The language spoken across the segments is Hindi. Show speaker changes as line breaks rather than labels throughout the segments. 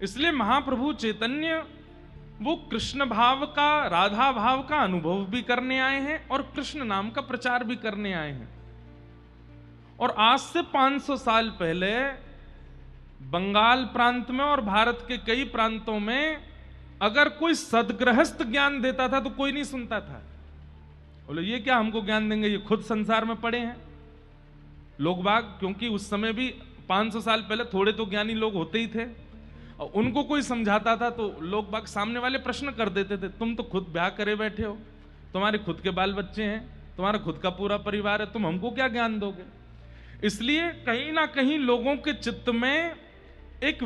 इसलिए महाप्रभु चैतन्य वो कृष्ण भाव का, राधा भाव का अनुभव भी करने आए हैं और कृष्ण नाम का प्रचार भी करने आए हैं। और आज से 500 साल पहले बंगाल प्रांत में और भारत के कई प्रांतों में अगर कोई सदगृहस्थ ज्ञान देता था तो कोई नहीं सुनता था। बोले ये क्या हमको ज्ञान देंगे, ये खुद संसार में पड़े हैं लोग बाग। क्योंकि उस समय भी 500 साल पहले थोड़े तो ज्ञानी लोग होते ही थे, और उनको कोई समझाता था तो लोग बाग सामने वाले प्रश्न कर देते थे, तुम तो खुद ब्याह करे बैठे हो, तुम्हारे खुद के बाल बच्चे हैं, तुम्हारा खुद का पूरा परिवार है, तुम हमको क्या ज्ञान दोगे। इसलिए कहीं ना कहीं लोगों के चित्त में एक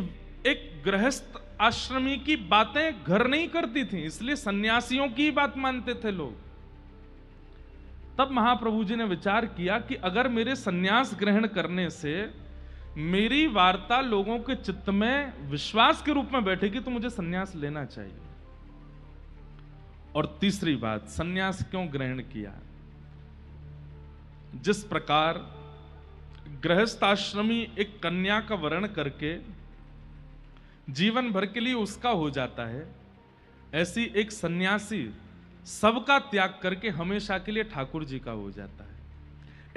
गृहस्थ आश्रमी की बातें घर नहीं करती थी, इसलिए सन्यासियों की बात मानते थे लोग। तब महाप्रभु जी ने विचार किया कि अगर मेरे सन्यास ग्रहण करने से मेरी वार्ता लोगों के चित्त में विश्वास के रूप में बैठेगी तो मुझे सन्यास लेना चाहिए। और तीसरी बात, सन्यास क्यों ग्रहण किया। जिस प्रकार गृहस्थ आश्रमी एक कन्या का वरण करके जीवन भर के लिए उसका हो जाता है, ऐसी एक सन्यासी सबका त्याग करके हमेशा के लिए ठाकुर जी का हो जाता है।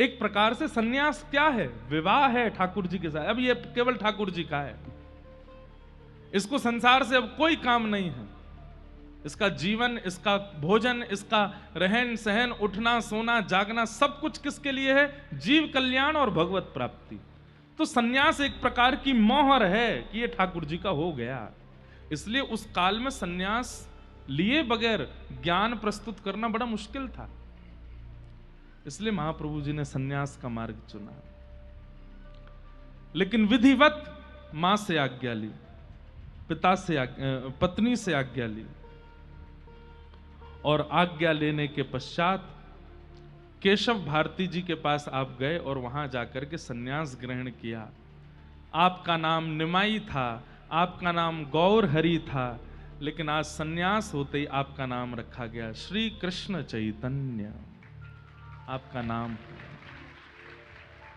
एक प्रकार से सन्यास क्या है, विवाह है ठाकुर जी के साथ। अब ये केवल ठाकुर जी का है, इसको संसार से अब कोई काम नहीं है। इसका जीवन, इसका भोजन, इसका रहन सहन, उठना सोना जागना सब कुछ किसके लिए है, जीव कल्याण और भगवत प्राप्ति। तो सन्यास एक प्रकार की मोहर है कि ये ठाकुर जी का हो गया। इसलिए उस काल में सन्यास लिए बगैर ज्ञान प्रस्तुत करना बड़ा मुश्किल था। इसलिए महाप्रभु जी ने सन्यास का मार्ग चुना। लेकिन विधिवत मां से आज्ञा ली, पिता से पत्नी से आज्ञा ली, और आज्ञा लेने के पश्चात केशव भारती जी के पास आप गए और वहां जाकर के सन्यास ग्रहण किया। आपका नाम निमाई था, आपका नाम गौर हरि था, लेकिन आज सन्यास होते ही आपका नाम रखा गया श्री कृष्ण चैतन्य। आपका नाम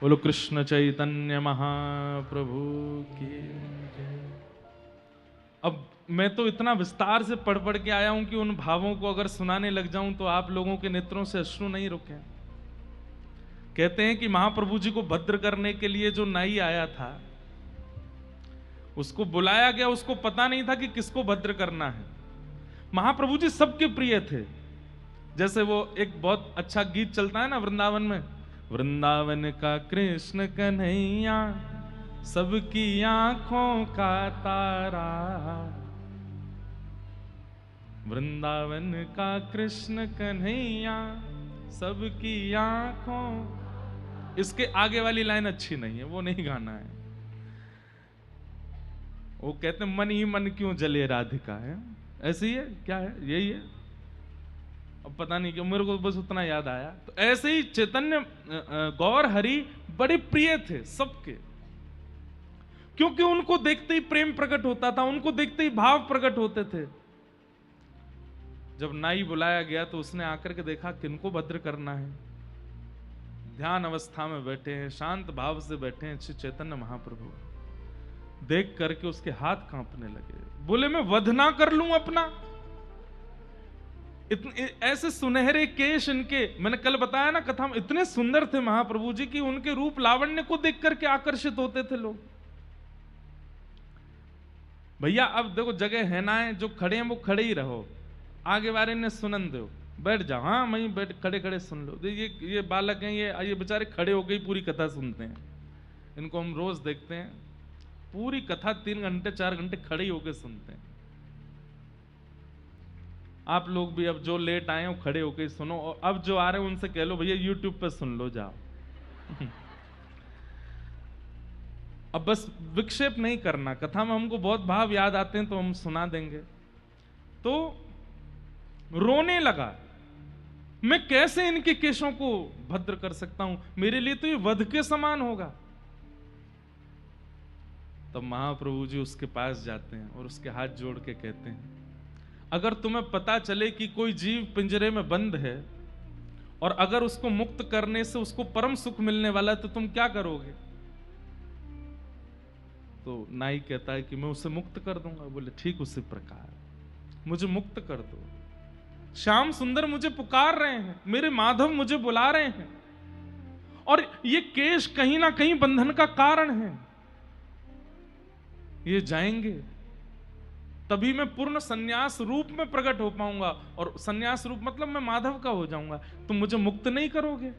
बोलो कृष्ण चैतन्य महाप्रभु की जय। अब मैं तो इतना विस्तार से पढ़ पढ़ के आया हूं कि उन भावों को अगर सुनाने लग जाऊं तो आप लोगों के नेत्रों से अश्रु नहीं रुके। कहते हैं कि महाप्रभु जी को भद्र करने के लिए जो नाई आया था उसको बुलाया गया, उसको पता नहीं था कि किसको भद्र करना है। महाप्रभु जी सबके प्रिय थे। जैसे वो एक बहुत अच्छा गीत चलता है ना वृंदावन में, वृंदावन का कृष्ण कन्हैया सबकी आंखों का तारा, वृंदावन का कृष्ण कन्हैया सबकी आंखों। इसके आगे वाली लाइन अच्छी नहीं है, वो नहीं गाना है। वो कहते हैं मन ही मन क्यों जले राधिका, है ऐसे ही है क्या है, यही है, अब पता नहीं क्यों मेरे को बस उतना याद आया। तो ऐसे ही चैतन्य गौर हरि बड़े प्रिय थे सबके, क्योंकि उनको देखते ही प्रेम प्रकट होता था, उनको देखते ही भाव प्रकट होते थे। जब नाई बुलाया गया तो उसने आकर के देखा किनको भद्र करना है। ध्यान अवस्था में बैठे हैं, शांत भाव से बैठे हैं श्री चैतन्य महाप्रभु। देख करके उसके हाथ कांपने लगे, बोले मैं वध ना कर लूं अपना। इतने ऐसे सुनहरे केश इनके, मैंने कल बताया ना कथा में, इतने सुंदर थे महाप्रभु जी की उनके रूप लावण्य को देख करके आकर्षित होते थे लोग। भैया अब देखो जगह है ना, है जो खड़े हैं वो खड़े ही रहो, आगे वाले ने सुनन दो, बैठ जाओ, हाँ वहीं बैठ खड़े खड़े सुन लो। ये बालक हैं, ये बेचारे खड़े होकर ही पूरी कथा सुनते हैं। इनको हम रोज देखते हैं, पूरी कथा 3 घंटे 4 घंटे खड़े ही होकर सुनते हैं। आप लोग भी अब जो लेट आए हो खड़े होकर सुनो, और अब जो आ रहे हैं उनसे कह लो भैया यूट्यूब पे सुन लो जाओ। अब बस विक्षेप नहीं करना, कथा में हमको बहुत भाव याद आते हैं तो हम सुना देंगे। तो रोने लगा, मैं कैसे इनके केशों को भद्र कर सकता हूं, मेरे लिए तो ये वध के समान होगा। तब महाप्रभु जी उसके पास जाते हैं और उसके हाथ जोड़ के कहते हैं, अगर तुम्हें पता चले कि कोई जीव पिंजरे में बंद है और अगर उसको मुक्त करने से उसको परम सुख मिलने वाला है तो तुम क्या करोगे। तो नाई कहता है कि मैं उसे मुक्त कर दूंगा। बोले ठीक उसी प्रकार मुझे मुक्त कर दो। श्याम सुंदर मुझे पुकार रहे हैं, मेरे माधव मुझे बुला रहे हैं, और ये केश कहीं ना कहीं बंधन का कारण है। ये जाएंगे तभी मैं पूर्ण सन्यास रूप में प्रकट हो पाऊंगा, और सन्यास रूप मतलब मैं माधव का हो जाऊंगा। तुम मुझे मुक्त नहीं करोगे।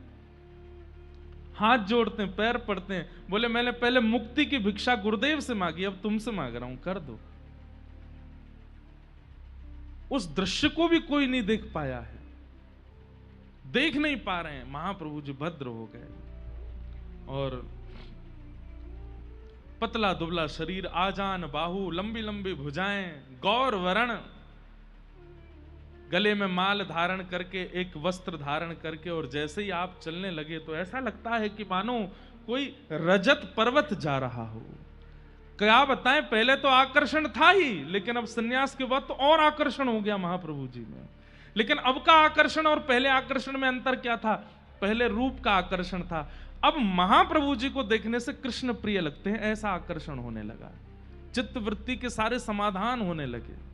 हाथ जोड़ते हैं, पैर पड़ते हैं, बोले मैंने पहले मुक्ति की भिक्षा गुरुदेव से मांगी, अब तुमसे मांग रहा हूं, कर दो। उस दृश्य को भी कोई नहीं देख पाया है, देख नहीं पा रहे हैं। महाप्रभु जी भद्र हो गए, और पतला दुबला शरीर, आजान बाहु, लंबी लंबी भुजाएं, गौर वर्ण, गले में माल धारण करके, एक वस्त्र धारण करके, और जैसे ही आप चलने लगे तो ऐसा लगता है कि मानो कोई रजत पर्वत जा रहा हो। क्या बताएं, पहले तो आकर्षण था ही, लेकिन अब सन्यास के बाद तो और आकर्षण हो गया महाप्रभु जी में। लेकिन अब का आकर्षण और पहले आकर्षण में अंतर क्या था? पहले रूप का आकर्षण था, अब महाप्रभु जी को देखने से कृष्ण प्रिय लगते हैं, ऐसा आकर्षण होने लगा। चित्त वृत्ति के सारे समाधान होने लगे।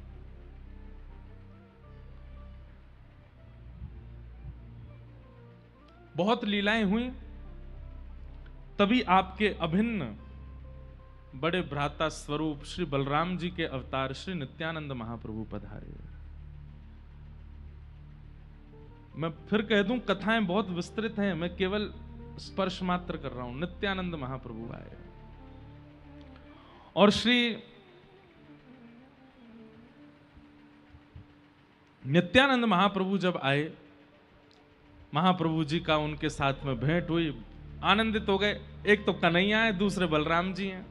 बहुत लीलाएं हुई, तभी आपके अभिन्न बड़े भ्राता स्वरूप श्री बलराम जी के अवतार श्री नित्यानंद महाप्रभु पधारे। मैं फिर कह दूं, कथाएं बहुत विस्तृत हैं, मैं केवल स्पर्श मात्र कर रहा हूं। नित्यानंद महाप्रभु आए, और श्री नित्यानंद महाप्रभु जब आए, महाप्रभु जी का उनके साथ में भेंट हुई, आनंदित हो गए। एक तो कन्हैया है, दूसरे बलराम जी हैं।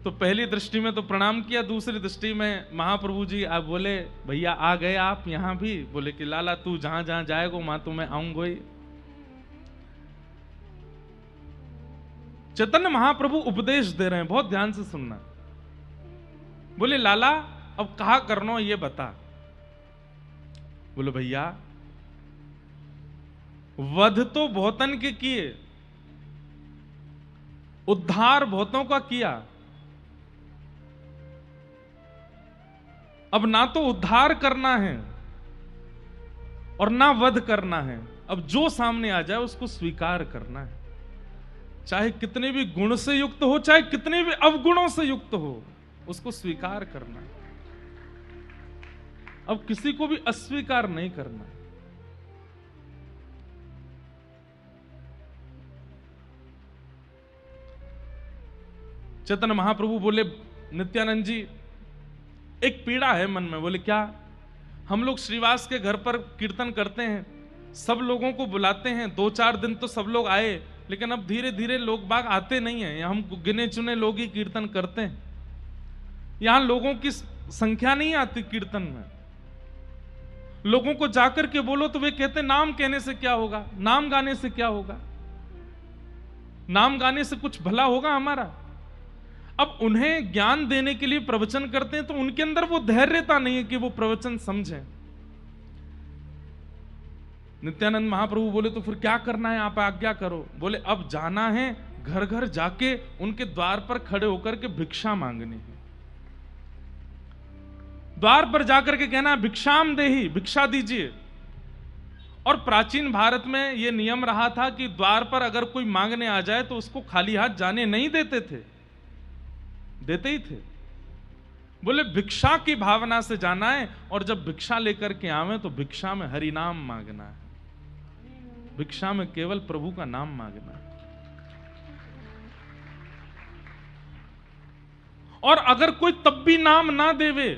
तो पहली दृष्टि में तो प्रणाम किया, दूसरी दृष्टि में महाप्रभु जी आप बोले भैया आ गए आप यहां भी? बोले कि लाला तू जहां जहां जाएगा वहां तो मैं आऊंगा ही। चैतन्य महाप्रभु उपदेश दे रहे हैं, बहुत ध्यान से सुनना। बोले लाला अब कहा करनो ये बता। बोले भैया वध तो बहुतन के किए, उद्धार बहुतों का किया, अब ना तो उद्धार करना है और ना वध करना है। अब जो सामने आ जाए उसको स्वीकार करना है, चाहे कितने भी गुण से युक्त हो, चाहे कितने भी अवगुणों से युक्त हो, उसको स्वीकार करना है। अब किसी को भी अस्वीकार नहीं करना। चैतन्य महाप्रभु बोले नित्यानंद जी एक पीड़ा है मन में। बोले क्या? हम लोग श्रीवास के घर पर कीर्तन करते हैं, सब लोगों को बुलाते हैं, 2-4 दिन तो सब लोग आए, लेकिन अब धीरे धीरे लोग बाग आते नहीं हैं। हम गिने चुने लोग ही कीर्तन करते हैं, यहां लोगों की संख्या नहीं आती कीर्तन में। लोगों को जाकर के बोलो तो वे कहते नाम कहने से क्या होगा, नाम गाने से क्या होगा, नाम गाने से कुछ भला होगा हमारा। अब उन्हें ज्ञान देने के लिए प्रवचन करते हैं तो उनके अंदर वो धैर्यता नहीं है कि वो प्रवचन समझें। नित्यानंद महाप्रभु बोले तो फिर क्या करना है, आप आज्ञा करो। बोले अब जाना है, घर घर जाके उनके द्वार पर खड़े होकर के भिक्षा मांगनी है। द्वार पर जाकर के कहना भिक्षाम देहि, भिक्षा दीजिए। और प्राचीन भारत में यह नियम रहा था कि द्वार पर अगर कोई मांगने आ जाए तो उसको खाली हाथ जाने नहीं देते थे, देते ही थे। बोले भिक्षा की भावना से जाना है, और जब भिक्षा लेकर के आवे तो भिक्षा में हरि नाम मांगना है, भिक्षा में केवल प्रभु का नाम मांगना है। और अगर कोई तब भी नाम ना देवे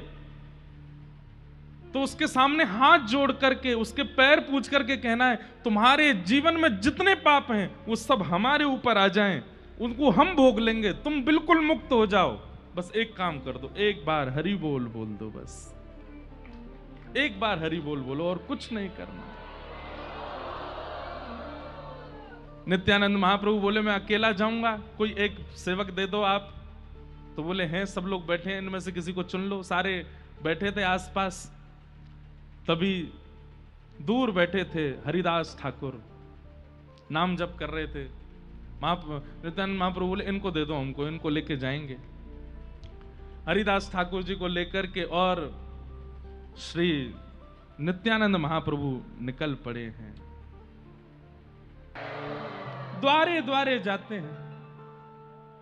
तो उसके सामने हाथ जोड़ करके उसके पैर पूछ करके कहना है तुम्हारे जीवन में जितने पाप हैं वो सब हमारे ऊपर आ जाएं, उनको हम भोग लेंगे, तुम बिल्कुल मुक्त हो जाओ। बस एक काम कर दो, एक बार हरि बोल बोल दो, बस एक बार हरि बोल बोलो और कुछ नहीं करना। नित्यानंद महाप्रभु बोले मैं अकेला जाऊंगा, कोई एक सेवक दे दो आप। तो बोले हैं सब लोग बैठे हैं, इनमें से किसी को चुन लो। सारे बैठे थे आसपास, तभी दूर बैठे थे हरिदास ठाकुर, नाम जप कर रहे थे। नित्यानंद महाप्रभु बोले इनको दे दो हमको, इनको लेके जाएंगे। हरिदास ठाकुर जी को लेकर के और श्री नित्यानंद महाप्रभु निकल पड़े हैं। द्वारे द्वारे जाते हैं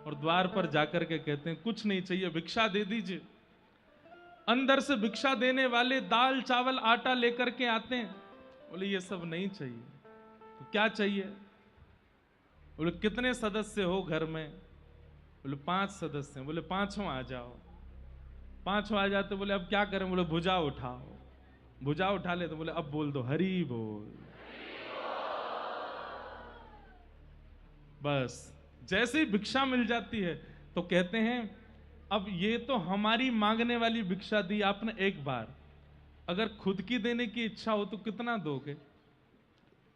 और द्वार पर जाकर के कहते हैं कुछ नहीं चाहिए, भिक्षा दे दीजिए। अंदर से भिक्षा देने वाले दाल चावल आटा लेकर के आते हैं। बोले ये सब नहीं चाहिए। तो क्या चाहिए? बोले कितने सदस्य हो घर में? बोले 5 सदस्य हैं। बोले 5 आ जाओ। 5 आ जाते। बोले अब क्या करें? बोले भुजा उठाओ। भुजा उठा ले तो बोले अब बोल दो हरि बोल। बस जैसे ही भिक्षा मिल जाती है तो कहते हैं अब ये तो हमारी मांगने वाली भिक्षा दी आपने एक बार, अगर खुद की देने की इच्छा हो तो कितना दोगे?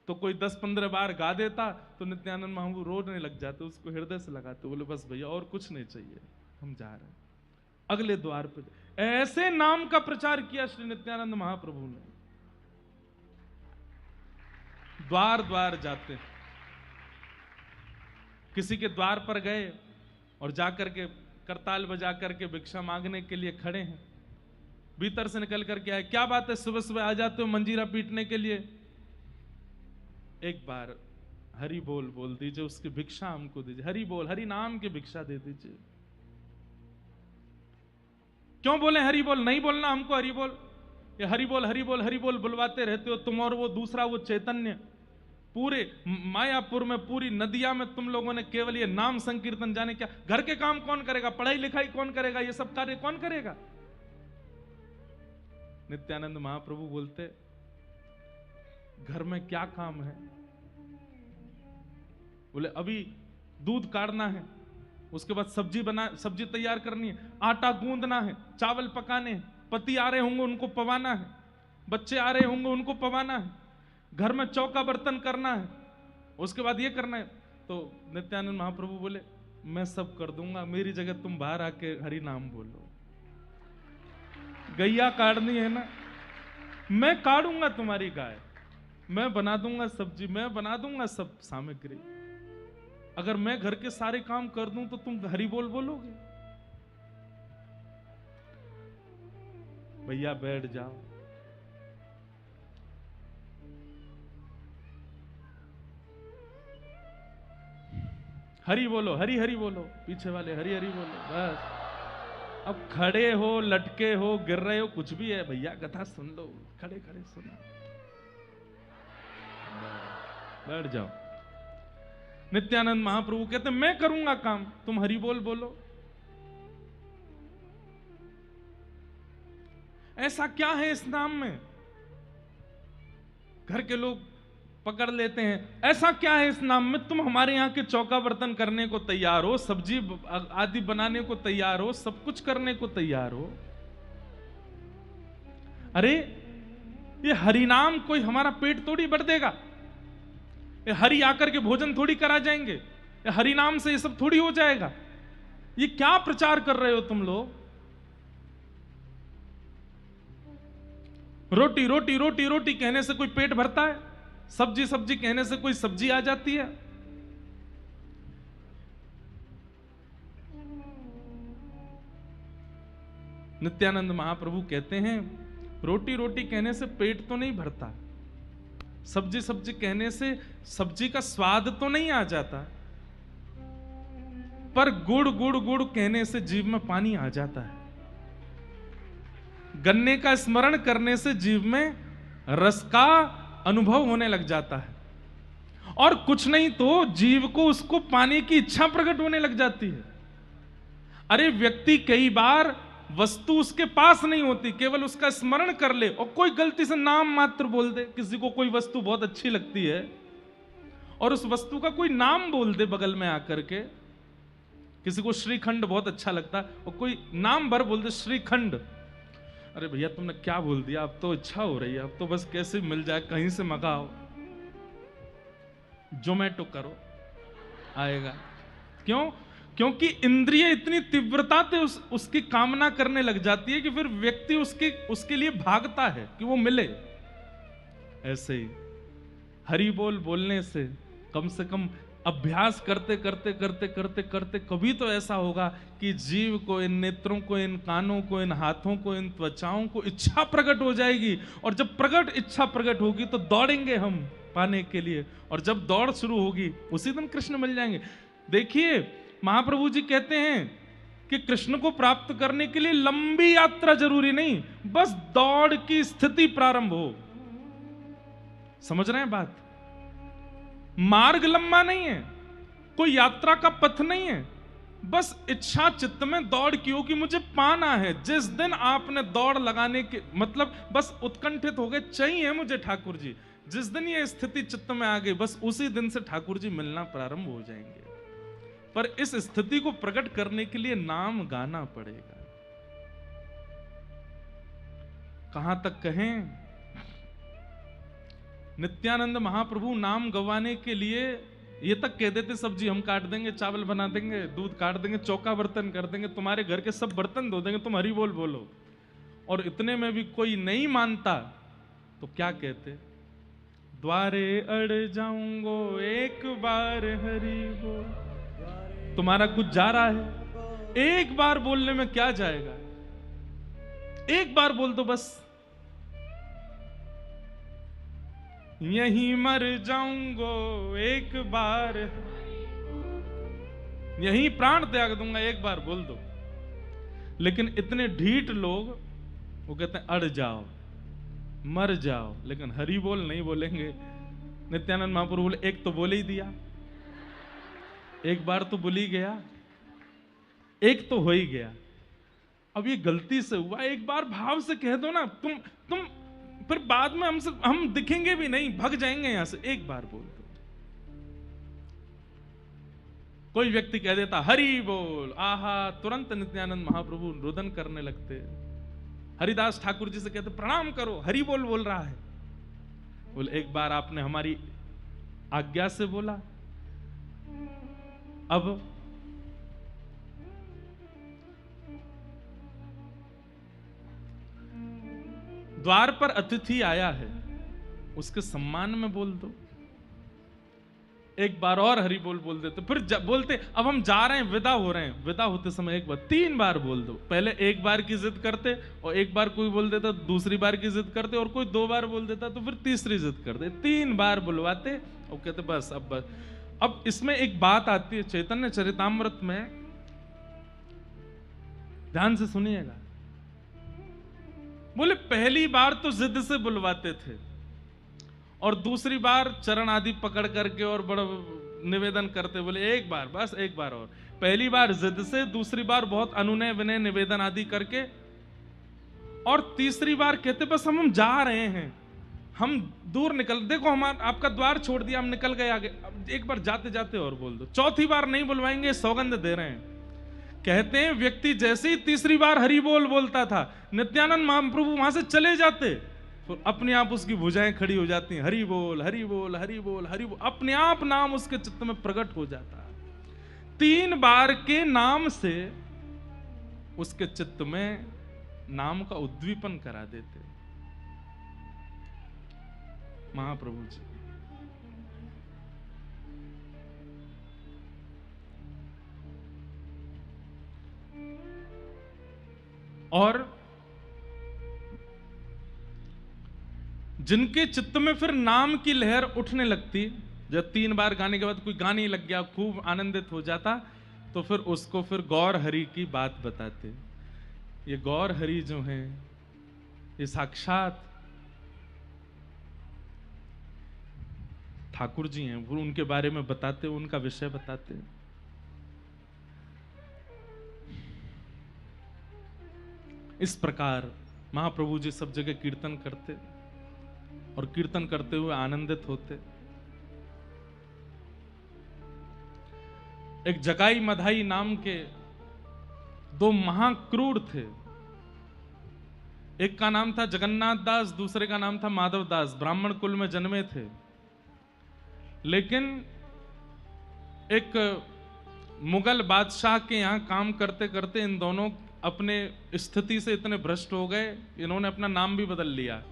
तो कोई 10-15 बार गा देता तो नित्यानंद महाप्रभु रोने लग जाते, उसको हृदय से लगाते। बोले बस भैया और कुछ नहीं चाहिए, हम जा रहे हैं। अगले द्वार पे ऐसे नाम का प्रचार किया श्री नित्यानंद महाप्रभु ने। द्वार द्वार जाते, किसी के द्वार पर गए और जाकर के करताल बजा करके भिक्षा मांगने के लिए खड़े हैं। भीतर से निकल करके आए, क्या बात है सुबह सुबह आ जाते हो मंजीरा पीटने के लिए? एक बार हरि बोल बोल दीजिए, उसकी भिक्षा हमको दीजिए। हरि बोल, हरि नाम की भिक्षा दे दीजिए। क्यों बोले हरि बोल? नहीं बोलना हमको हरि बोल। ये हरि बोल हरि बोल हरि बोल बुलवाते रहते हो तुम और वो दूसरा वो चैतन्य। पूरे मायापुर में, पूरी नदिया में तुम लोगों ने केवल ये नाम संकीर्तन, जाने क्या घर के काम कौन करेगा? पढ़ाई लिखाई कौन करेगा? ये सब कार्य कौन करेगा? नित्यानंद महाप्रभु बोलते घर में क्या काम है? बोले अभी दूध काढ़ना है, उसके बाद सब्जी तैयार करनी है, आटा गूंदना है, चावल पकाने हैं, पति आ रहे होंगे उनको पवाना है, बच्चे आ रहे होंगे उनको पवाना है, घर में चौका बर्तन करना है, उसके बाद ये करना है। तो नित्यानंद महाप्रभु बोले मैं सब कर दूंगा, मेरी जगह तुम बाहर आके हरि नाम बोलो। गैया काटनी है ना, मैं काटूंगा तुम्हारी गाय, मैं बना दूंगा सब्जी, मैं बना दूंगा सब सामग्री। अगर मैं घर के सारे काम कर दूं तो तुम हरि बोल बोलोगे? भैया बैठ जाओ। हरि बोलो, हरि हरि बोलो, पीछे वाले हरि हरि बोलो। बस अब खड़े हो, लटके हो, गिर रहे हो, कुछ भी है भैया कथा सुन लो, खड़े खड़े सुनो, बैठ जाओ। नित्यानंद महाप्रभु कहते मैं करूंगा काम, तुम हरि बोल बोलो। ऐसा क्या है इस नाम में? घर के लोग पकड़ लेते हैं, ऐसा क्या है इस नाम में? तुम हमारे यहाँ के चौका बर्तन करने को तैयार हो, सब्जी आदि बनाने को तैयार हो, सब कुछ करने को तैयार हो। अरे ये हरि नाम कोई हमारा पेट थोड़ी भर देगा, ये हरि आकर के भोजन थोड़ी करा जाएंगे, ये हरि नाम से ये सब थोड़ी हो जाएगा। ये क्या प्रचार कर रहे हो तुम लोग? रोटी रोटी रोटी रोटी कहने से कोई पेट भरता है? सब्जी सब्जी कहने से कोई सब्जी आ जाती है? नित्यानंद महाप्रभु कहते हैं रोटी रोटी कहने से पेट तो नहीं भरता, सब्जी सब्जी कहने से सब्जी का स्वाद तो नहीं आ जाता, पर गुड़ गुड़ गुड़ कहने से जीभ में पानी आ जाता है। गन्ने का स्मरण करने से जीभ में रस का अनुभव होने लग जाता है, और कुछ नहीं तो जीव को उसको पाने की इच्छा प्रकट होने लग जाती है। अरे व्यक्ति कई बार वस्तु उसके पास नहीं होती, केवल उसका स्मरण कर ले और कोई गलती से नाम मात्र बोल दे। किसी को कोई वस्तु बहुत अच्छी लगती है और उस वस्तु का कोई नाम बोल दे बगल में आकर के। किसी को श्रीखंड बहुत अच्छा लगता है और कोई नाम भर बोल दे श्रीखंड। अरे भैया तुमने क्या बोल दिया, अब तो इच्छा हो रही है, अब तो बस कैसे मिल जाए, कहीं से मंगाओ, जोमेटो करो, आएगा। क्यों? क्योंकि इंद्रिय इतनी तीव्रता से उसकी कामना करने लग जाती है कि फिर व्यक्ति उसके लिए भागता है कि वो मिले। ऐसे ही हरि बोल बोलने से कम अभ्यास करते करते करते करते करते कभी तो ऐसा होगा कि जीव को, इन नेत्रों को, इन कानों को, इन हाथों को, इन त्वचाओं को इच्छा प्रकट हो जाएगी। और जब इच्छा प्रकट होगी तो दौड़ेंगे हम पाने के लिए, और जब दौड़ शुरू होगी उसी दिन कृष्ण मिल जाएंगे। देखिए महाप्रभु जी कहते हैं कि कृष्ण को प्राप्त करने के लिए लंबी यात्रा जरूरी नहीं, बस दौड़ की स्थिति प्रारंभ हो। समझ रहे हैं बात? मार्ग लंबा नहीं है, कोई यात्रा का पथ नहीं है, बस इच्छा चित्त में दौड़ की हो कि मुझे पाना है। जिस दिन आपने दौड़ लगाने के मतलब बस उत्कंठित हो गए, चाहिए मुझे ठाकुर जी, जिस दिन ये स्थिति चित्त में आ गई, बस उसी दिन से ठाकुर जी मिलना प्रारंभ हो जाएंगे। पर इस स्थिति को प्रकट करने के लिए नाम गाना पड़ेगा। कहां तक कहें, नित्यानंद महाप्रभु नाम गवाने के लिए ये तक कह देते, सब्जी हम काट देंगे, चावल बना देंगे, दूध काट देंगे, चौका बर्तन कर देंगे, तुम्हारे घर के सब बर्तन धो देंगे, तुम हरि बोल बोलो। और इतने में भी कोई नहीं मानता तो क्या कहते, द्वारे अड़ जाऊंगो एक बार हरि बोल। तुम्हारा कुछ जा रहा है, एक बार बोलने में क्या जाएगा, एक बार बोल दो बस। यहीं मर जाऊंगो एक बार, यहीं प्राण त्याग दूंगा, एक बार बोल दो। लेकिन इतने ढीठ लोग वो कहते हैं अड़ जाओ, मर जाओ, लेकिन हरि बोल नहीं बोलेंगे। नित्यानंद महाप्रभु बोले एक तो बोल ही दिया, एक बार तो बोल ही गया, एक तो हो ही गया। अब ये गलती से हुआ, एक बार भाव से कह दो ना, तुम फिर बाद में हम दिखेंगे भी नहीं, भग जाएंगे यहां से। एक बार बोल दो। कोई व्यक्ति कह देता हरि बोल, आहा, तुरंत नित्यानंद महाप्रभु रुदन करने लगते। हरिदास ठाकुर जी से कहते प्रणाम करो, हरि बोल बोल रहा है। बोले एक बार आपने हमारी आज्ञा से बोला, अब द्वार पर अतिथि आया है, उसके सम्मान में बोल दो। एक बार और हरि बोल बोल देते, फिर बोलते अब हम जा रहे हैं, विदा हो रहे हैं, विदा होते समय एक बार, 3 बार बोल दो। पहले एक बार की जिद करते, और एक बार कोई बोल देता, दूसरी बार की जिद करते, और कोई 2 बार बोल देता तो फिर तीसरी जिद करते। 3 बार बुलवाते और कहते बस अब बस। अब इसमें एक बात आती है चैतन्य चरितामृत में, ध्यान से सुनिएगा। बोले पहली बार तो जिद से बुलवाते थे, और दूसरी बार चरण आदि पकड़ करके और बड़ा निवेदन करते। बोले एक बार, बस एक बार और। पहली बार जिद से, दूसरी बार बहुत अनुनय विनय निवेदन आदि करके, और तीसरी बार कहते बस हम जा रहे हैं, हम दूर निकल, देखो हम आपका द्वार छोड़ दिया, हम निकल गए आगे, अब एक बार जाते जाते और बोल दो। चौथी बार नहीं बुलवाएंगे, सौगंध दे रहे हैं। कहते हैं व्यक्ति जैसे ही तीसरी बार हरि बोल बोलता था, नित्यानंद महाप्रभु वहां से चले जाते, तो अपने आप उसकी भुजाएं खड़ी हो जाती हैं, हरि बोल हरि बोल हरि बोल हरि बोल, अपने आप नाम उसके चित्त में प्रकट हो जाता। 3 बार के नाम से उसके चित्त में नाम का उद्दीपन करा देते महाप्रभु जी। और जिनके चित्त में फिर नाम की लहर उठने लगती, जब 3 बार गाने के बाद कोई गाने लग गया, खूब आनंदित हो जाता, तो फिर उसको फिर गौर हरि की बात बताते। ये गौर हरि जो हैं, ये साक्षात ठाकुर जी हैं, वो उनके बारे में बताते, उनका विषय बताते। इस प्रकार महाप्रभु जी सब जगह कीर्तन करते, और कीर्तन करते हुए आनंदित होते। एक जगाई मधाई नाम के 2 महाक्रूर थे। एक का नाम था जगन्नाथ दास, दूसरे का नाम था माधव दास। ब्राह्मण कुल में जन्मे थे, लेकिन एक मुगल बादशाह के यहां काम करते करते इन दोनों अपने स्थिति से इतने भ्रष्ट हो गए, इन्होंने अपना नाम भी बदल लिया।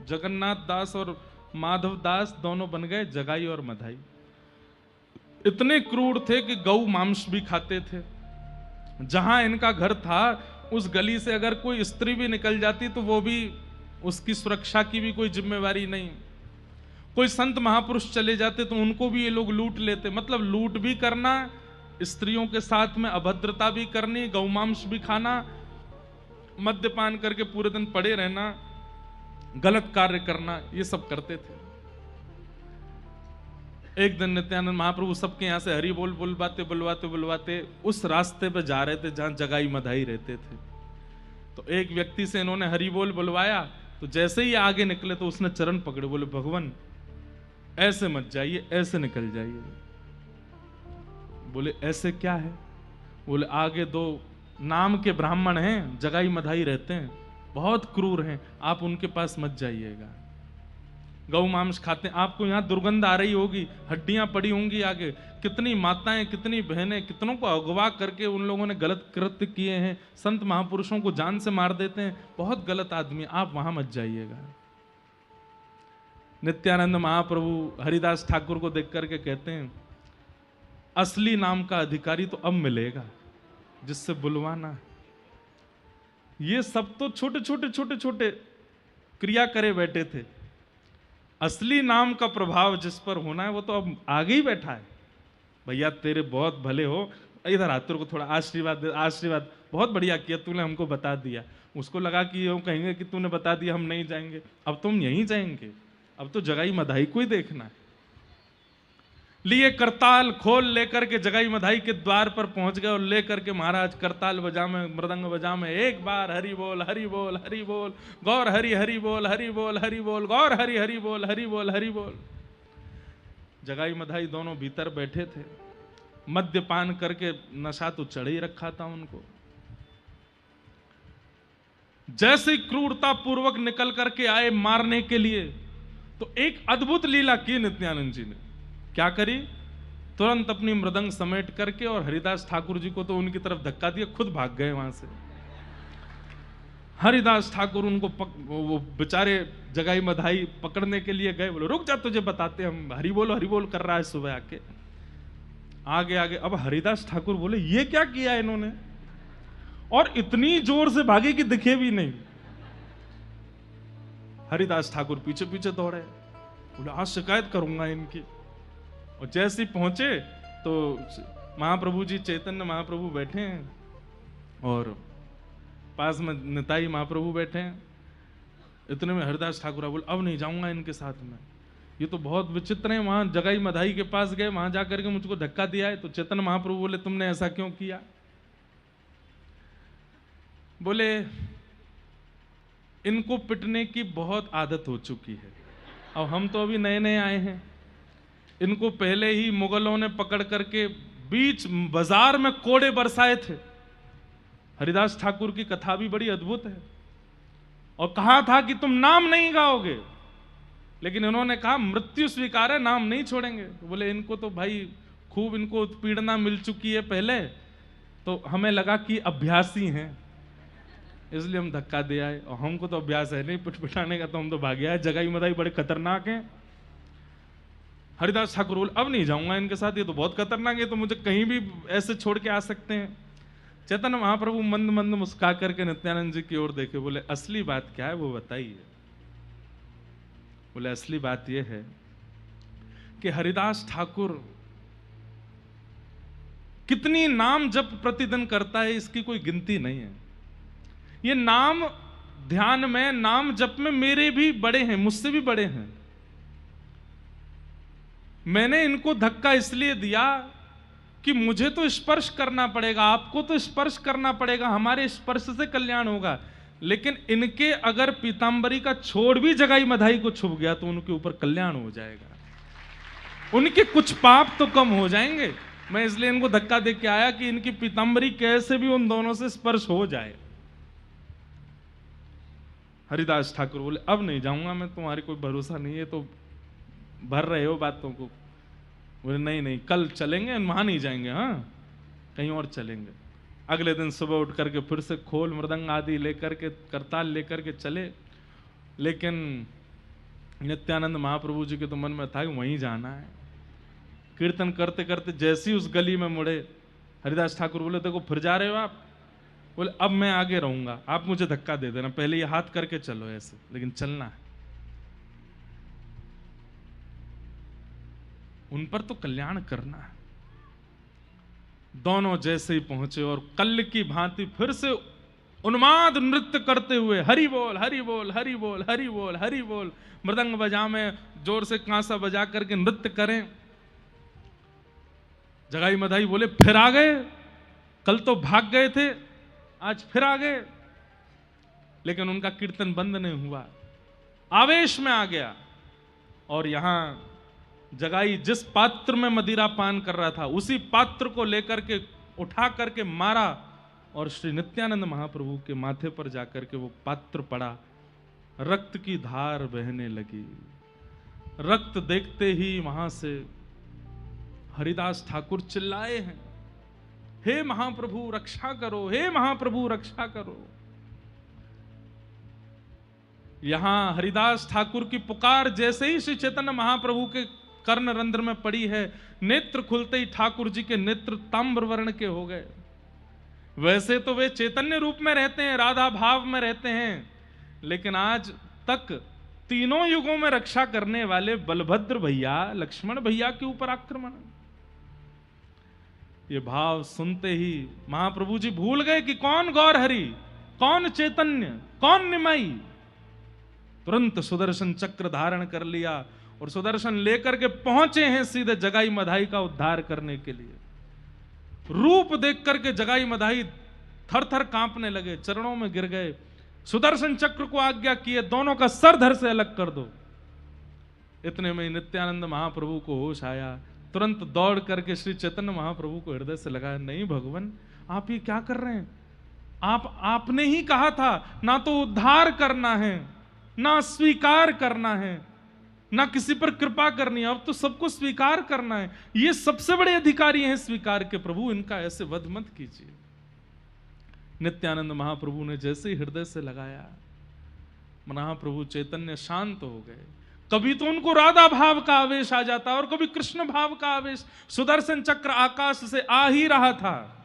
जगन्नाथ दास और माधव दास दोनों बन गए जगाई और मधाई। इतने क्रूर थे कि गौ मांस भी खाते थे। जहां इनका घर था उस गली से अगर कोई स्त्री भी निकल जाती तो वो भी, उसकी सुरक्षा की भी कोई जिम्मेवारी नहीं। कोई संत महापुरुष चले जाते तो उनको भी ये लोग लूट लेते। मतलब लूट भी करना, स्त्रियों के साथ में अभद्रता भी करनी, गौमांस भी खाना, मद्यपान करके पूरे दिन पड़े रहना, गलत कार्य करना, ये सब करते थे। एक दिन नित्यानंद महाप्रभु सबके यहां से हरि बोल बुलवाते बुलवाते बुलवाते उस रास्ते पे जा रहे थे जहां जगाई मधाई रहते थे। तो एक व्यक्ति से इन्होंने हरि बोल बुलवाया, तो जैसे ही आगे निकले तो उसने चरण पकड़े, बोले भगवान ऐसे मत जाइए, ऐसे निकल जाइए। बोले ऐसे क्या है? बोले आगे दो नाम के ब्राह्मण हैं, जगाई मधाई रहते हैं, बहुत क्रूर हैं, आप उनके पास मत जाइएगा, गौ मांस खाते हैं, आपको यहां दुर्गंध आ रही होगी, हड्डियां पड़ी होंगी आगे। कितनी माताएं, कितनी बहनें, कितनों को अगवा करके उन लोगों ने गलत कृत्य किए हैं, संत महापुरुषों को जान से मार देते हैं, बहुत गलत आदमी, आप वहां मत जाइएगा। नित्यानंद महाप्रभु हरिदास ठाकुर को देख करके कहते हैं, असली नाम का अधिकारी तो अब मिलेगा जिससे बुलवाना। ये सब तो छोटे छोटे छोटे छोटे क्रिया करे बैठे थे, असली नाम का प्रभाव जिस पर होना है वो तो अब आगे ही बैठा है। भैया तेरे बहुत भले हो, इधर आ, तेरे को थोड़ा आशीर्वाद दे, आशीर्वाद, बहुत बढ़िया किया तूने, हमको बता दिया। उसको लगा कि वो कहेंगे कि तूने बता दिया हम नहीं जाएंगे, अब तुम यहीं जाएंगे, अब तो जगाई मधाई को ही देखना है। लिए करताल खोल लेकर के जगाई मधाई के द्वार पर पहुंच गए और लेकर के महाराज करताल बजा में, मृदंग बजा में, एक बार हरि बोल हरि बोल हरि बोल, गौर हरि हरि बोल हरि बोल हरि बोल, गौर हरि हरि बोल हरि बोल हरि बोल। जगाई मधाई दोनों भीतर बैठे थे, मद्यपान करके नशा तो चढ़ ही रखा था उनको। जैसे क्रूरता पूर्वक निकल करके आए मारने के लिए, तो एक अद्भुत लीला की नित्यानंद जी ने। क्या करी? तुरंत अपनी मृदंग समेट करके और हरिदास ठाकुर जी को तो उनकी तरफ धक्का दिया, खुद भाग गए वहां से। हरिदास ठाकुर उनको वो बेचारे जगाई मधाई पकड़ने के लिए गए, बोले रुक जा तुझे बताते, हम हरि बोल कर रहा है सुबह आके। आगे आगे, अब हरिदास ठाकुर बोले ये क्या किया इन्होंने, और इतनी जोर से भागे कि दिखे भी नहीं। हरिदास ठाकुर पीछे पीछे दौड़े, बोले आज शिकायत करूंगा इनकी। और जैसे ही पहुंचे तो महाप्रभु जी, चैतन्य महाप्रभु बैठे हैं और पास में निताई महाप्रभु बैठे हैं। इतने में हरिदास ठाकुर बोले अब नहीं जाऊंगा इनके साथ में, ये तो बहुत विचित्र है। वहां जगाई मधाई के पास गए, वहां जाकर के मुझको धक्का दिया है। तो चैतन्य महाप्रभु बोले तुमने ऐसा क्यों किया? बोले इनको पिटने की बहुत आदत हो चुकी है, अब हम तो अभी नए नए आए हैं, इनको पहले ही मुगलों ने पकड़ करके बीच बाजार में कोड़े बरसाए थे। हरिदास ठाकुर की कथा भी बड़ी अद्भुत है। और कहा था कि तुम नाम नहीं गाओगे, लेकिन इन्होंने कहा मृत्यु स्वीकार है, नाम नहीं छोड़ेंगे। तो बोले इनको तो भाई खूब इनको उत्पीड़ना मिल चुकी है पहले, तो हमें लगा कि अभ्यासी हैं, इसलिए हम धक्का दे आए, और हमको तो अभ्यास है नहीं पिटाने का, तो हम तो भागे आए। जगाई मधाई बड़े खतरनाक हैं। हरिदास ठाकुर बोले अब नहीं जाऊंगा इनके साथ, ये तो बहुत खतरनाक है, तो मुझे कहीं भी ऐसे छोड़ के आ सकते हैं। चैतन्य महाप्रभु मंद मंद मुस्का करके नित्यानंद जी की ओर देखे, बोले असली बात क्या है वो बताइए। बोले असली बात यह है कि हरिदास ठाकुर कितनी नाम जप प्रतिदिन करता है, इसकी कोई गिनती नहीं है। ये नाम ध्यान में, नाम जप में मेरे भी बड़े हैं, मुझसे भी बड़े हैं। मैंने इनको धक्का इसलिए दिया कि मुझे तो स्पर्श करना पड़ेगा, आपको तो स्पर्श करना पड़ेगा, हमारे स्पर्श से कल्याण होगा। लेकिन इनके अगर पीतांबरी का छोड़ भी जगाई मधाई को छुप गया तो उनके ऊपर कल्याण हो जाएगा, उनके कुछ पाप तो कम हो जाएंगे। मैं इसलिए इनको धक्का दे के आया कि इनकी पीतांबरी कैसे भी उन दोनों से स्पर्श हो जाए। हरिदास ठाकुर बोले अब नहीं जाऊंगा मैं, तुम्हारी कोई भरोसा नहीं है, तो भर रहे हो बातों को। बोले नहीं नहीं कल चलेंगे, वहां नहीं जाएंगे, हाँ कहीं और चलेंगे। अगले दिन सुबह उठ करके फिर से खोल मृदंग आदि लेकर के, करताल लेकर के चले। लेकिन नित्यानंद महाप्रभु जी के तो मन में था कि वहीं जाना है। कीर्तन करते करते जैसे ही उस गली में मुड़े, हरिदास ठाकुर बोले देखो फिर जा रहे हो आप? बोले अब मैं आगे रहूंगा, आप मुझे धक्का दे देना, पहले ये हाथ करके चलो ऐसे, लेकिन चलना है। उन पर तो कल्याण करना है। दोनों जैसे ही पहुंचे और कल की भांति फिर से उन्माद नृत्य करते हुए हरि बोल हरि बोल हरि बोल हरि बोल हरि बोल, मृदंग बजा में जोर से कांसा बजा करके नृत्य करें। जगाई मधाई बोले फिर आ गए, कल तो भाग गए थे, आज फिर आ गए। लेकिन उनका कीर्तन बंद नहीं हुआ, आवेश में आ गया। और यहां जगाई जिस पात्र में मदिरा पान कर रहा था उसी पात्र को लेकर के उठा करके मारा और श्री नित्यानंद महाप्रभु के माथे पर जाकर के वो पात्र पड़ा, रक्त की धार बहने लगी। रक्त देखते ही वहां से हरिदास ठाकुर चिल्लाए हैं, हे महाप्रभु रक्षा करो, हे महाप्रभु रक्षा करो। यहां हरिदास ठाकुर की पुकार जैसे ही श्री चैतन्य महाप्रभु के कर्ण रंध्र में पड़ी है, नेत्र खुलते ही ठाकुर जी के नेत्र ताम्र वर्ण के हो गए। वैसे तो वे चैतन्य रूप में रहते हैं, राधा भाव में रहते हैं, लेकिन आज तक तीनों युगों में रक्षा करने वाले बलभद्र भैया, लक्ष्मण भैया के ऊपर आक्रमण। ये भाव सुनते ही महाप्रभु जी भूल गए कि कौन गौर हरि, कौन चैतन्य, कौन निमाई। तुरंत सुदर्शन चक्र धारण कर लिया और सुदर्शन लेकर के पहुंचे हैं सीधे जगाई मधाई का उद्धार करने के लिए। रूप देख करके जगाई मधाई थर थर कांपने लगे, चरणों में गिर गए। सुदर्शन चक्र को आज्ञा किए दोनों का सर धड़ से अलग कर दो। इतने में नित्यानंद महाप्रभु को होश आया, तुरंत दौड़ करके श्री चैतन्य महाप्रभु को हृदय से लगाया, नहीं भगवान आप ये क्या कर रहे हैं? आपने ही कहा था ना तो उद्धार करना है, ना स्वीकार करना है, ना किसी पर कृपा करनी है, अब तो सबको स्वीकार करना है। ये सबसे बड़े अधिकारी हैं स्वीकार के, प्रभु इनका ऐसे वध मत कीजिए। नित्यानंद महाप्रभु ने जैसे ही हृदय से लगाया, महाप्रभु चैतन्य शांत हो गए। कभी तो उनको राधा भाव का आवेश आ जाता और कभी कृष्ण भाव का आवेश। सुदर्शन चक्र आकाश से आ ही रहा था,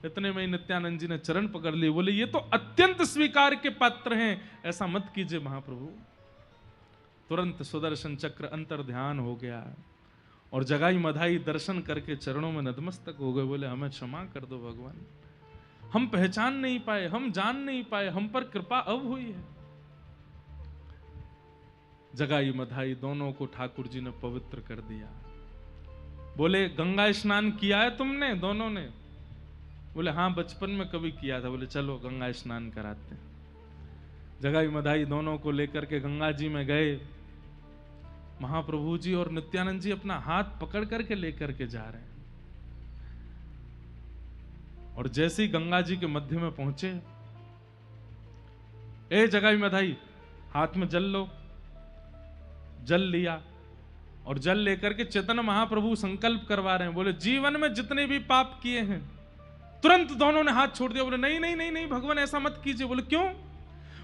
इतने में नित्यानंद जी ने चरण पकड़ लिए, बोले ये तो अत्यंत स्वीकार के पात्र हैं, ऐसा मत कीजिए महाप्रभु। तुरंत सुदर्शन चक्र अंतर ध्यान हो गया और जगाई मधाई दर्शन करके चरणों में नतमस्तक हो गए, बोले हमें क्षमा कर दो भगवान, हम पहचान नहीं पाए, हम जान नहीं पाए, हम पर कृपा अब हुई है। जगाई मधाई दोनों को ठाकुर जी ने पवित्र कर दिया। बोले गंगा स्नान किया है तुमने दोनों ने? बोले हाँ बचपन में कभी किया था। बोले चलो गंगा स्नान कराते हैं। जगाई मधाई दोनों को लेकर के गंगा जी में गए। महाप्रभु जी और नित्यानंद जी अपना हाथ पकड़ करके लेकर के जा रहे हैं और जैसे ही गंगा जी के मध्य में पहुंचे, ए जगाई मधाई हाथ में जल लो। जल लिया और जल लेकर के चैतन्य महाप्रभु संकल्प करवा रहे हैं, बोले जीवन में जितने भी पाप किए हैं। तुरंत दोनों ने हाथ छोड़ दिया, बोले नहीं नहीं नहीं नहीं भगवान ऐसा मत कीजिए। बोले क्यों?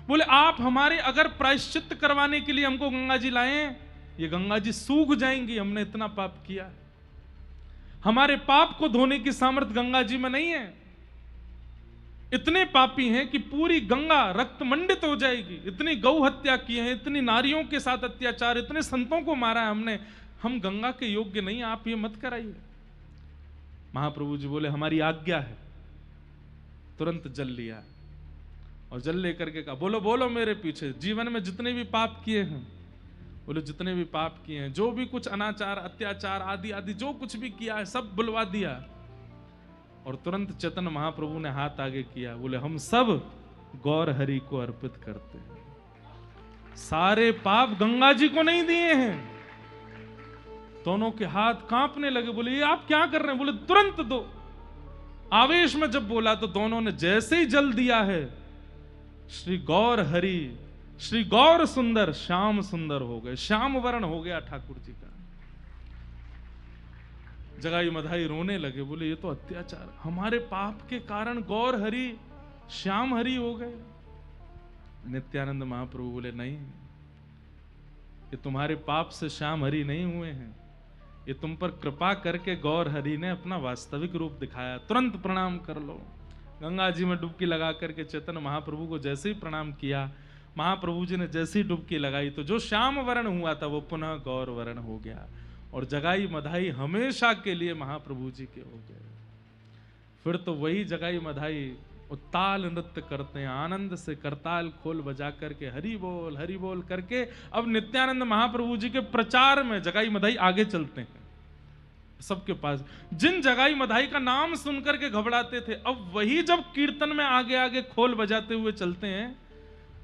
बोले आप हमारे अगर प्रायश्चित करवाने के लिए हमको गंगा जी लाए, ये गंगा जी सूख जाएंगी, हमने इतना पाप किया। हमारे पाप को धोने की सामर्थ्य गंगा जी में नहीं है। इतने पापी हैं कि पूरी गंगा रक्त मंडित हो जाएगी। इतनी गौ हत्या की है, इतनी नारियों के साथ अत्याचार, इतने संतों को मारा है हमने, हम गंगा के योग्य नहीं, आप ये मत कराइए। महाप्रभु जी बोले हमारी आज्ञा है। तुरंत जल लिया और जल लेकर के कहा, बोलो बोलो मेरे पीछे, जीवन में जितने भी पाप किए हैं। बोले जितने भी पाप किए हैं, जो भी कुछ अनाचार अत्याचार आदि आदि जो कुछ भी किया है सब बुलवा दिया। और तुरंत चैतन्य महाप्रभु ने हाथ आगे किया, बोले हम सब गौर हरि को अर्पित करते हैं। सारे पाप गंगा जी को नहीं दिए हैं। दोनों के हाथ कांपने लगे, बोले ये आप क्या कर रहे हैं? बोले तुरंत दो। आवेश में जब बोला तो दोनों ने जैसे ही जल दिया है, श्री गौर हरि, श्री गौर सुंदर, श्याम सुंदर हो गए, श्याम वर्ण हो गया ठाकुर जी का। जगाई मधाई रोने लगे, बोले ये तो अत्याचार, हमारे पाप के कारण गौर हरि श्याम हरि हो गए। नित्यानंद महाप्रभु बोले नहीं, ये तुम्हारे पाप से श्याम हरि नहीं हुए हैं, ये तुम पर कृपा करके गौर हरि ने अपना वास्तविक रूप दिखाया, तुरंत प्रणाम कर लो। गंगा जी में डुबकी लगा करके चैतन्य महाप्रभु को जैसे ही प्रणाम किया, महाप्रभु जी ने जैसी डुबकी लगाई तो जो श्याम वर्ण हुआ था वो पुनः गौर वर्ण हो गया और जगाई मधाई हमेशा के लिए महाप्रभु जी के हो गए। फिर तो वही जगाई मधाई ताल नृत्य करते हैं, आनंद से करताल खोल बजा करके हरि बोल करके अब नित्यानंद महाप्रभु जी के प्रचार में जगाई मधाई आगे चलते हैं सबके पास। जिन जगाई मधाई का नाम सुनकर के घबराते थे, अब वही जब कीर्तन में आगे आगे खोल बजाते हुए चलते हैं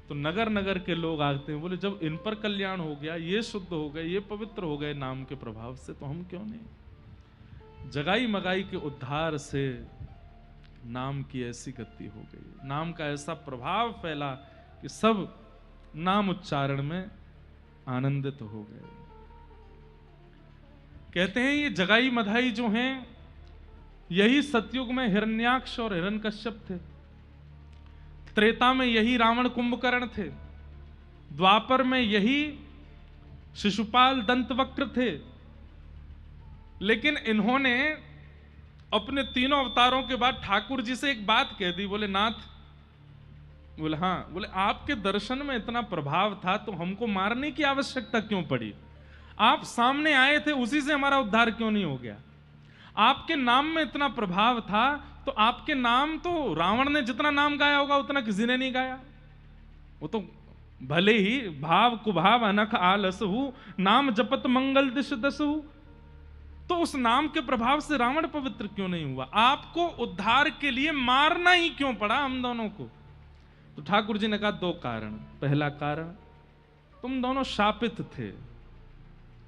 तो नगर नगर के लोग आते हैं, बोले जब इन पर कल्याण हो गया, ये शुद्ध हो गए, ये पवित्र हो गए नाम के प्रभाव से, तो हम क्यों नहीं। जगाई मगाई के उद्धार से नाम की ऐसी गति हो गई, नाम का ऐसा प्रभाव फैला कि सब नाम उच्चारण में आनंदित हो गए। कहते हैं ये जगाई मधाई जो हैं यही सतयुग में हिरण्याक्ष और हिरण्यकश्यप थे, त्रेता में यही रावण कुंभकर्ण थे, द्वापर में यही शिशुपाल दंतवक्र थे। लेकिन इन्होंने अपने तीनों अवतारों के बाद ठाकुर जी से एक बात कह दी, बोले नाथ, बोले हाँ, बोले आपके दर्शन में इतना प्रभाव था तो हमको मारने की आवश्यकता क्यों पड़ी? आप सामने आए थे, उसी से हमारा उद्धार क्यों नहीं हो गया? आपके नाम में इतना प्रभाव था तो आपके नाम तो रावण ने जितना नाम गाया होगा उतना किसी ने नहीं गाया। वो तो भले ही भाव कुभाव अनख आलसहु नाम जपत मंगल दिश दसहु, तो उस नाम के प्रभाव से रावण पवित्र क्यों नहीं हुआ? आपको उद्धार के लिए मारना ही क्यों पड़ा हम दोनों को? तो ठाकुर जी ने कहा दो कारण। पहला कारण, तुम दोनों शापित थे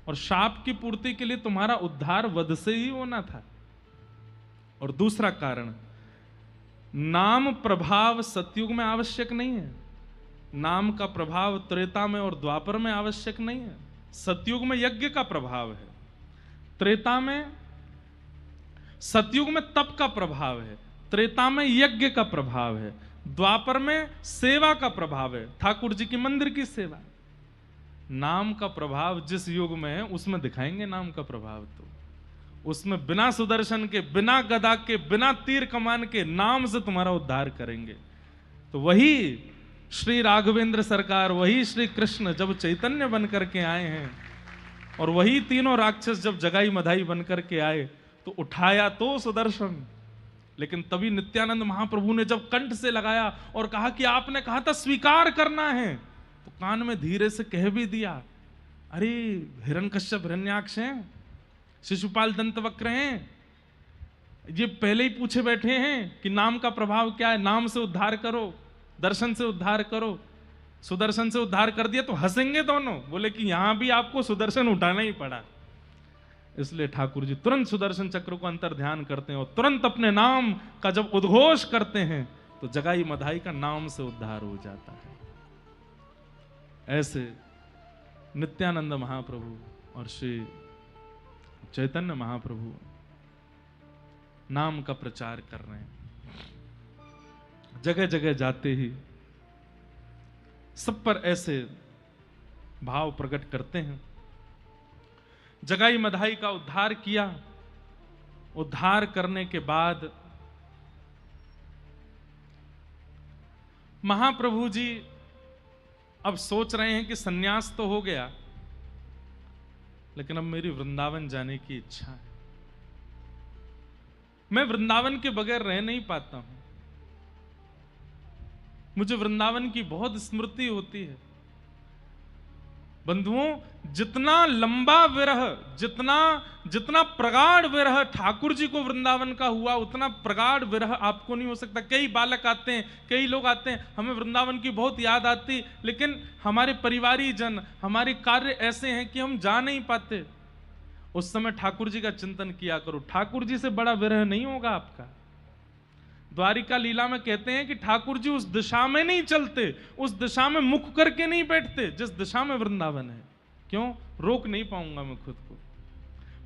और शाप की पूर्ति के लिए तुम्हारा उद्धार वध से ही होना था। और दूसरा कारण, नाम प्रभाव सतयुग में आवश्यक नहीं है, नाम का प्रभाव त्रेता में और द्वापर में आवश्यक नहीं है। सतयुग में यज्ञ का प्रभाव है, त्रेता में, सतयुग में तप का प्रभाव है, त्रेता में यज्ञ का प्रभाव है, द्वापर में सेवा का प्रभाव है, ठाकुर जी की मंदिर की सेवा। नाम का प्रभाव जिस युग में है उसमें दिखाएंगे नाम का प्रभाव, तो उसमें बिना सुदर्शन के, बिना गदा के, बिना तीर कमान के नाम से तुम्हारा उद्धार करेंगे। तो वही श्री राघवेंद्र सरकार, वही श्री कृष्ण जब चैतन्य बन करके आए हैं और वही तीनों राक्षस जब जगाई मधाई बन करके आए तो उठाया तो सुदर्शन, लेकिन तभी नित्यानंद महाप्रभु ने जब कंठ से लगाया और कहा कि आपने कहा था स्वीकार करना है, तो कान में धीरे से कह भी दिया, अरे हिरण्यकश्यप हिरण्याक्ष हैं, शिशुपाल दंतवक्र हैं, ये पहले ही पूछे बैठे हैं कि नाम का प्रभाव क्या है, नाम से उद्धार करो, दर्शन से उद्धार करो। सुदर्शन से उद्धार कर दिया तो हंसेंगे दोनों, बोले कि यहां भी आपको सुदर्शन उठाना ही पड़ा। इसलिए ठाकुर जी तुरंत सुदर्शन चक्र को अंतर ध्यान करते हैं और तुरंत अपने नाम का जब उद्घोष करते हैं तो जगाई मधाई का नाम से उद्धार हो जाता है। ऐसे नित्यानंद महाप्रभु और श्री चैतन्य महाप्रभु नाम का प्रचार कर रहे हैं, जगह जगह जाते ही सब पर ऐसे भाव प्रकट करते हैं। जगाई मधाई का उद्धार किया, उद्धार करने के बाद महाप्रभु जी अब सोच रहे हैं कि सन्यास तो हो गया, लेकिन अब मेरी वृंदावन जाने की इच्छा है, मैं वृंदावन के बगैर रह नहीं पाता हूं, मुझे वृंदावन की बहुत स्मृति होती है। बंधुओं, जितना लंबा विरह, जितना प्रगाढ़ विरह ठाकुर जी को वृंदावन का हुआ, उतना प्रगाढ़ विरह आपको नहीं हो सकता। कई बालक आते हैं, कई लोग आते हैं, हमें वृंदावन की बहुत याद आती, लेकिन हमारे परिवारी जन, हमारे कार्य ऐसे हैं कि हम जा नहीं पाते। उस समय ठाकुर जी का चिंतन किया करो, ठाकुर जी से बड़ा विरह नहीं होगा आपका। द्वारिका लीला में कहते हैं कि ठाकुर जी उस दिशा में नहीं चलते, उस दिशा में मुख करके नहीं बैठते जिस दिशा में वृंदावन है। क्यों? रोक नहीं पाऊंगा मैं खुद को।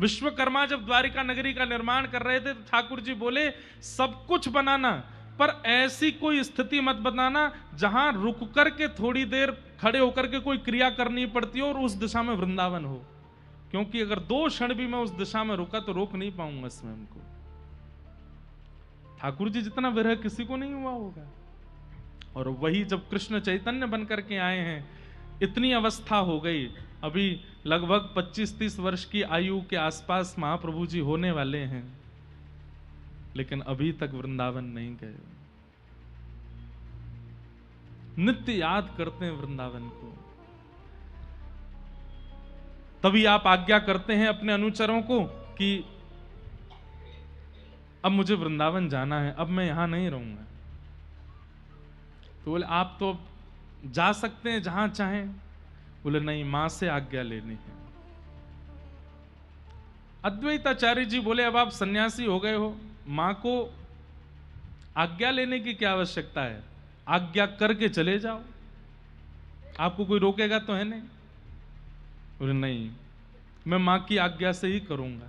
विश्वकर्मा जब द्वारिका नगरी का निर्माण कर रहे थे तो ठाकुर जी बोले सब कुछ बनाना, पर ऐसी कोई स्थिति मत बनाना जहां रुक करके थोड़ी देर खड़े होकर के कोई क्रिया करनी पड़ती हो और उस दिशा में वृंदावन हो। क्योंकि अगर 2 क्षण भी मैं उस दिशा में रुका तो रोक नहीं पाऊंगा स्वयं को। ठाकुर जी जितना विरह किसी को नहीं हुआ होगा। और वही जब कृष्ण चैतन्य बनकर के आए हैं, इतनी अवस्था हो गई, अभी लगभग 25-30 वर्ष की आयु के आसपास महाप्रभु जी होने वाले हैं, लेकिन अभी तक वृंदावन नहीं गए। नित्य याद करते हैं वृंदावन को। तभी आप आज्ञा करते हैं अपने अनुचरों को कि अब मुझे वृंदावन जाना है, अब मैं यहां नहीं रहूंगा। तो बोले आप तो जा सकते हैं जहां चाहें। बोले नहीं, मां से आज्ञा लेनी है। अद्वैताचार्य जी बोले अब आप सन्यासी हो गए हो, मां को आज्ञा लेने की क्या आवश्यकता है, आज्ञा करके चले जाओ, आपको कोई रोकेगा तो है नहीं। बोले नहीं, मैं मां की आज्ञा से ही करूंगा।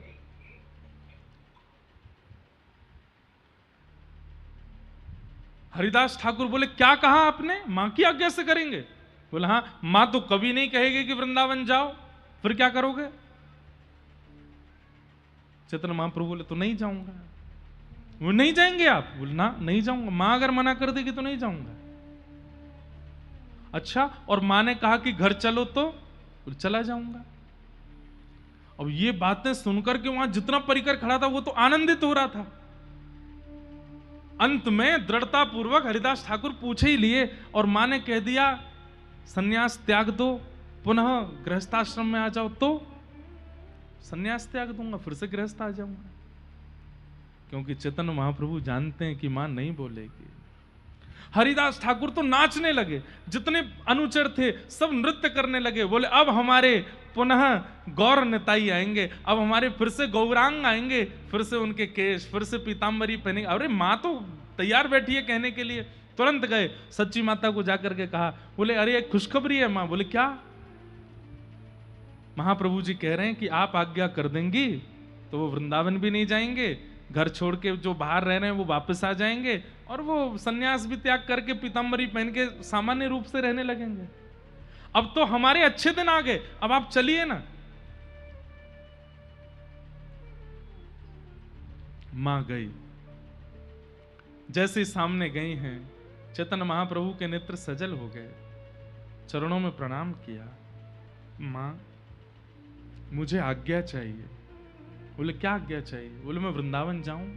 हरिदास ठाकुर बोले क्या कहा आपने, मां की आज्ञा से करेंगे? बोले हाँ, मां तो कभी नहीं कहेगी कि वृंदावन जाओ, फिर क्या करोगे? चैतन्य महाप्रभु बोले तो नहीं जाऊंगा। वो नहीं जाएंगे आप? बोले ना, नहीं जाऊंगा, मां अगर मना कर देगी तो नहीं जाऊंगा। अच्छा, और मां ने कहा कि घर चलो तो? बोले चला जाऊंगा। अब ये बातें सुनकर के वहां जितना परिकर खड़ा था वो तो आनंदित हो रहा था। अंत में दृढ़ता पूर्वक हरिदास ठाकुर पूछे ही लिए और मां ने कह दिया सन्यास त्याग दो, पुनः गृहस्थाश्रम में आ जाओ। तो सन्यास त्याग दूंगा, फिर से गृहस्थ आ जाऊंगा। क्योंकि चैतन्य महाप्रभु जानते हैं कि मां नहीं बोलेगी। हरिदास ठाकुर तो नाचने लगे, जितने अनुचर थे सब नृत्य करने लगे। बोले अब हमारे पुनः गौर निताई आएंगे, अब हमारे फिर से गौरांग आएंगे, फिर से उनके केश, फिर से पीतांबरी पहनेंगे। अरे माँ तो तैयार बैठी है कहने के लिए। तुरंत गए, सच्ची माता को जाकर के कहा। बोले अरे एक खुशखबरी है माँ। बोले क्या? महाप्रभु जी कह रहे हैं कि आप आज्ञा कर देंगी तो वो वृंदावन भी नहीं जाएंगे, घर छोड़ के जो बाहर रह रहे हैं वो वापस आ जाएंगे, और वो सन्यास भी त्याग करके पीतांबरी पहन के सामान्य रूप से रहने लगेंगे। अब तो हमारे अच्छे दिन आ गए, अब आप चलिए ना। मां गई, जैसे सामने गई हैं, चैतन्य महाप्रभु के नेत्र सजल हो गए, चरणों में प्रणाम किया। मां मुझे आज्ञा चाहिए। बोले क्या आज्ञा चाहिए? बोले मैं वृंदावन जाऊं।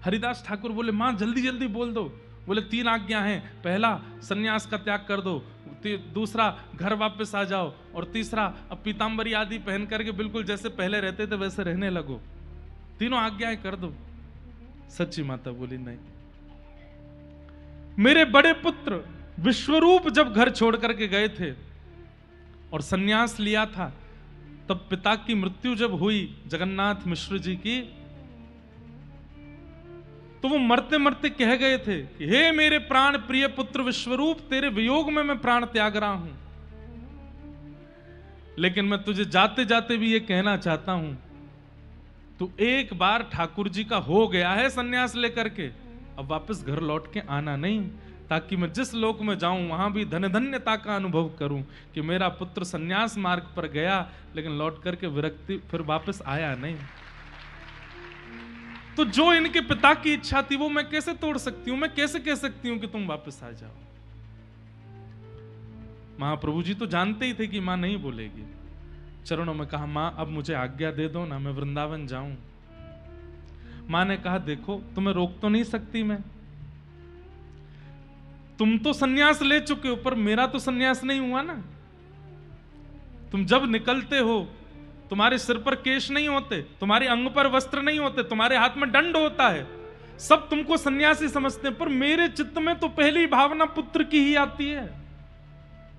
हरिदास ठाकुर बोले मां जल्दी जल्दी बोल दो। बोले 3 आज्ञा हैं, पहला सन्यास का त्याग कर दो, दूसरा घर वापस आ जाओ, और तीसरा अब पीतांबरी आदि पहन करके बिल्कुल जैसे पहले रहते थे वैसे रहने लगो। तीनों आज्ञाएं कर दो। सच्ची माता बोली नहीं, मेरे बड़े पुत्र विश्वरूप जब घर छोड़ करके गए थे और सन्यास लिया था, तब पिता की मृत्यु जब हुई जगन्नाथ मिश्र जी की, तो वो मरते मरते कह गए थे कि हे मेरे प्राण प्रिय पुत्र विश्वरूप, तेरे वियोग में मैं प्राण त्याग रहा हूं, लेकिन मैं तुझे जाते जाते भी ये कहना चाहता हूं, तू एक बार ठाकुर जी का हो गया है सन्यास लेकर के, अब वापस घर लौट के आना नहीं, ताकि मैं जिस लोक में जाऊं वहां भी धन धन्यता का अनुभव करूं कि मेरा पुत्र सन्यास मार्ग पर गया लेकिन लौट करके विरक्ति फिर वापस आया नहीं। तो जो इनके पिता की इच्छा थी वो मैं कैसे तोड़ सकती हूं? मैं कैसे कह सकती हूं कि तुम वापस आ जाओ? महाप्रभु जी तो जानते ही थे कि मां नहीं बोलेगी। चरणों में कहा मां अब मुझे आज्ञा दे दो ना, मैं वृंदावन जाऊं। मां ने कहा देखो तुम्हें रोक तो नहीं सकती मैं, तुम तो सन्यास ले चुके हो, पर मेरा तो सन्यास नहीं हुआ ना। तुम जब निकलते हो तुम्हारे सिर पर केश नहीं होते, तुम्हारे अंग पर वस्त्र नहीं होते, तुम्हारे हाथ में दंड होता है, सब तुमको सन्यासी समझते हैं, पर मेरे चित्त में तो पहली भावना पुत्र की ही आती है।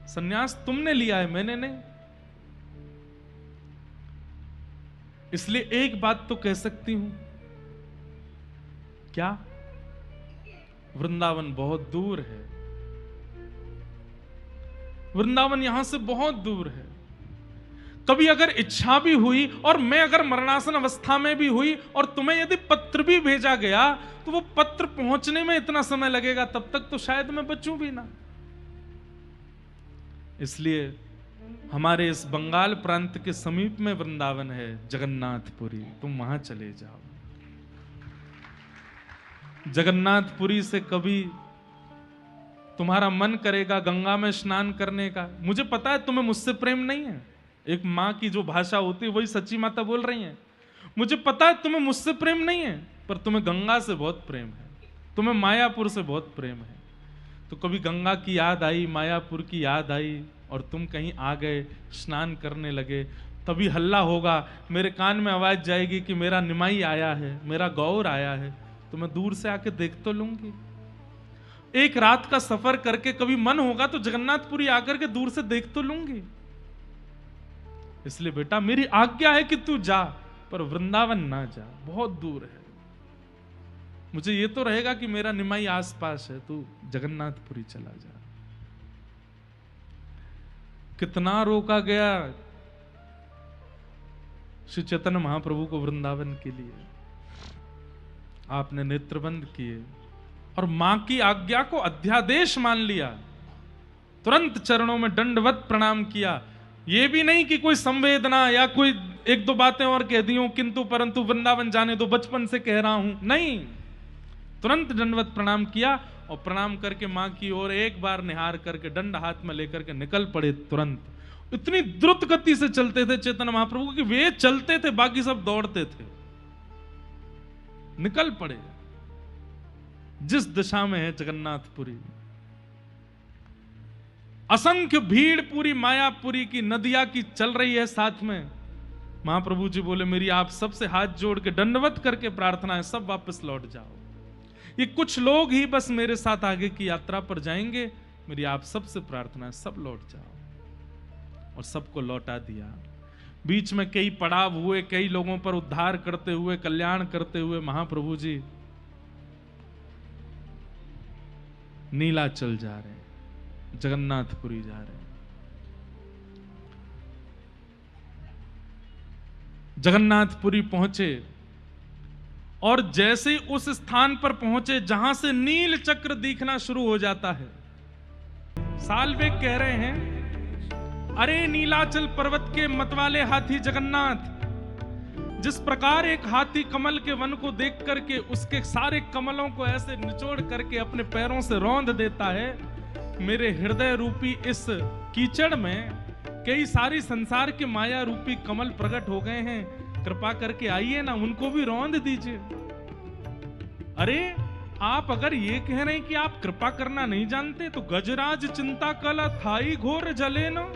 सन्यास तुमने लिया है, मैंने नहीं। इसलिए एक बात तो कह सकती हूं, क्या? वृंदावन बहुत दूर है, वृंदावन यहां से बहुत दूर है। कभी अगर इच्छा भी हुई और मैं अगर मरणासन अवस्था में भी हुई और तुम्हें यदि पत्र भी भेजा गया तो वो पत्र पहुंचने में इतना समय लगेगा, तब तक तो शायद मैं बचूं भी ना। इसलिए हमारे इस बंगाल प्रांत के समीप में वृंदावन है जगन्नाथपुरी, तुम वहां चले जाओ। जगन्नाथपुरी से कभी तुम्हारा मन करेगा गंगा में स्नान करने का। मुझे पता है तुम्हें मुझसे प्रेम नहीं है, एक माँ की जो भाषा होती है वही सच्ची माता बोल रही है। मुझे पता है तुम्हें मुझसे प्रेम नहीं है, पर तुम्हें गंगा से बहुत प्रेम है, तुम्हें मायापुर से बहुत प्रेम है। तो कभी गंगा की याद आई, मायापुर की याद आई और तुम कहीं आ गए, स्नान करने लगे, तभी हल्ला होगा, मेरे कान में आवाज जाएगी कि मेरा निमाई आया है, मेरा गौर आया है, तो मैं दूर से आके देख तो लूंगी। एक रात का सफर करके कभी मन होगा तो जगन्नाथपुरी आकर के दूर से देख तो लूंगी। इसलिए बेटा मेरी आज्ञा है कि तू जा, पर वृंदावन ना जा, बहुत दूर है। मुझे ये तो रहेगा कि मेरा निमाई आसपास है, तू जगन्नाथपुरी चला जा। कितना रोका गया श्री चैतन्य महाप्रभु को वृंदावन के लिए, आपने नेत्रबंद किए और मां की आज्ञा को अध्यादेश मान लिया, तुरंत चरणों में दंडवत प्रणाम किया। ये भी नहीं कि कोई संवेदना या कोई एक दो बातें और कह दी हूं, किंतु परंतु वृंदावन जाने दो, बचपन से कह रहा हूं, नहीं, तुरंत दंडवत प्रणाम किया और प्रणाम करके मां की ओर एक बार निहार करके दंड हाथ में लेकर के निकल पड़े तुरंत। इतनी द्रुत गति से चलते थे चैतन्य महाप्रभु कि वे चलते थे, बाकी सब दौड़ते थे। निकल पड़े जिस दिशा में है जगन्नाथपुरी। असंख्य भीड़ पूरी मायापुरी की नदिया की चल रही है साथ में। महाप्रभु जी बोले मेरी आप सबसे हाथ जोड़ के दंडवत करके प्रार्थना है, सब वापस लौट जाओ। ये कुछ लोग ही बस मेरे साथ आगे की यात्रा पर जाएंगे, मेरी आप सबसे प्रार्थना है, सब लौट जाओ। और सबको लौटा दिया। बीच में कई पड़ाव हुए, कई लोगों पर उद्धार करते हुए, कल्याण करते हुए महाप्रभु जी नीलाचल जा रहे हैं, जगन्नाथपुरी जा रहे हैं। जगन्नाथपुरी पहुंचे और जैसे ही उस स्थान पर पहुंचे जहां से नील चक्र दिखना शुरू हो जाता है, साल्वे कह रहे हैं अरे नीलाचल पर्वत के मतवाले हाथी जगन्नाथ, जिस प्रकार एक हाथी कमल के वन को देख करके उसके सारे कमलों को ऐसे निचोड़ करके अपने पैरों से रौंद देता है, मेरे हृदय रूपी इस कीचड़ में कई सारी संसार के माया रूपी कमल प्रकट हो गए हैं, कृपा करके आइए ना, उनको भी रौंद दीजिए। अरे आप अगर ये कह रहे हैं कि आप कृपा करना नहीं जानते, तो गजराज चिंता कला थाई घोर जले न।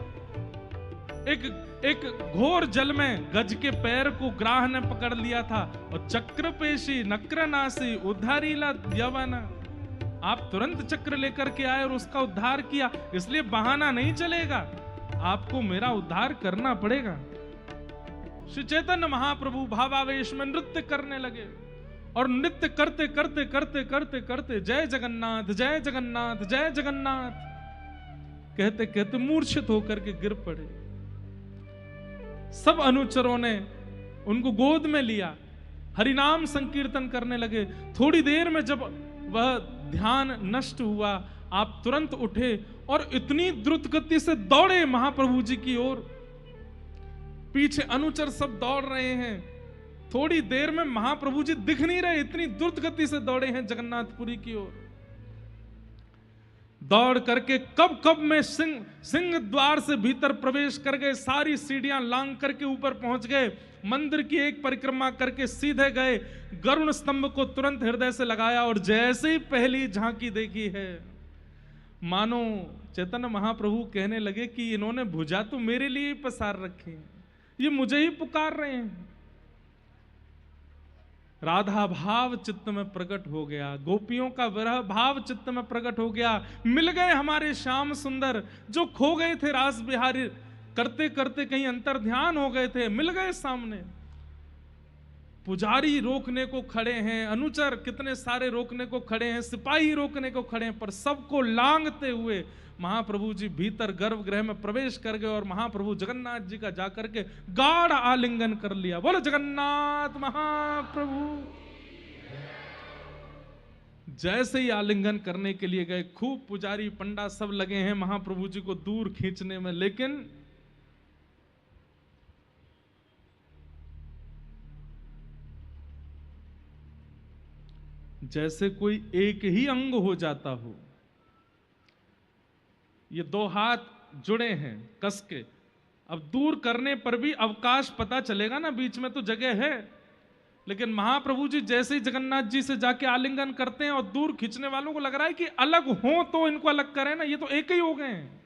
एक घोर जल में गज के पैर को ग्राह ने पकड़ लिया था और चक्र पेशी नक्र नासी उद्धारीला यवन, आप तुरंत चक्र लेकर के आए और उसका उद्धार किया। इसलिए बहाना नहीं चलेगा, आपको मेरा उद्धार करना पड़ेगा। श्री चैतन्य महाप्रभु भावावेश में नृत्य करने लगे और नृत्य करते करते करते करते करते जय जगन्नाथ जय जगन्नाथ जय जगन्नाथ कहते कहते मूर्छित होकर के गिर पड़े। सब अनुचरों ने उनको गोद में लिया, हरिनाम संकीर्तन करने लगे। थोड़ी देर में जब वह ध्यान नष्ट हुआ, आप तुरंत उठे और इतनी द्रुत गति से दौड़े महाप्रभु जी की ओर। पीछे अनुचर सब दौड़ रहे हैं। थोड़ी देर में महाप्रभु जी दिख नहीं रहे, इतनी द्रुत गति से दौड़े हैं जगन्नाथपुरी की ओर। दौड़ करके कब में सिंह द्वार से भीतर प्रवेश कर गए, सारी सीढ़ियां लांग करके ऊपर पहुंच गए, मंदिर की एक परिक्रमा करके सीधे गए, गरुण स्तंभ को तुरंत हृदय से लगाया और जैसे ही पहली झांकी देखी है, मानो चैतन्य महाप्रभु कहने लगे कि इन्होंने भुजा तो मेरे लिए ही पसार रखी, ये मुझे ही पुकार रहे हैं। राधा भाव चित्त में प्रकट हो गया, गोपियों का विरह भाव चित्त में प्रकट हो गया। मिल गए हमारे श्याम सुंदर, जो खो गए थे रास बिहारी करते करते कहीं अंतर ध्यान हो गए थे, मिल गए सामने। पुजारी रोकने को खड़े हैं, अनुचर कितने सारे रोकने को खड़े हैं, सिपाही रोकने को खड़े हैं, पर सबको लांघते हुए महाप्रभु जी भीतर गर्भगृह में प्रवेश कर गए और महाप्रभु जगन्नाथ जी का जाकर के गाढ़ आलिंगन कर लिया। बोलो जगन्नाथ महाप्रभु। जैसे ही आलिंगन करने के लिए गए, खूब पुजारी पंडा सब लगे हैं महाप्रभु जी को दूर खींचने में, लेकिन जैसे कोई एक ही अंग हो जाता हो। ये दो हाथ जुड़े हैं कस के, अब दूर करने पर भी अवकाश पता चलेगा ना, बीच में तो जगह है। लेकिन महाप्रभु जी जैसे ही जगन्नाथ जी से जाके आलिंगन करते हैं और दूर खींचने वालों को लग रहा है कि अलग हो तो इनको अलग करें ना, ये तो एक ही हो गए हैं,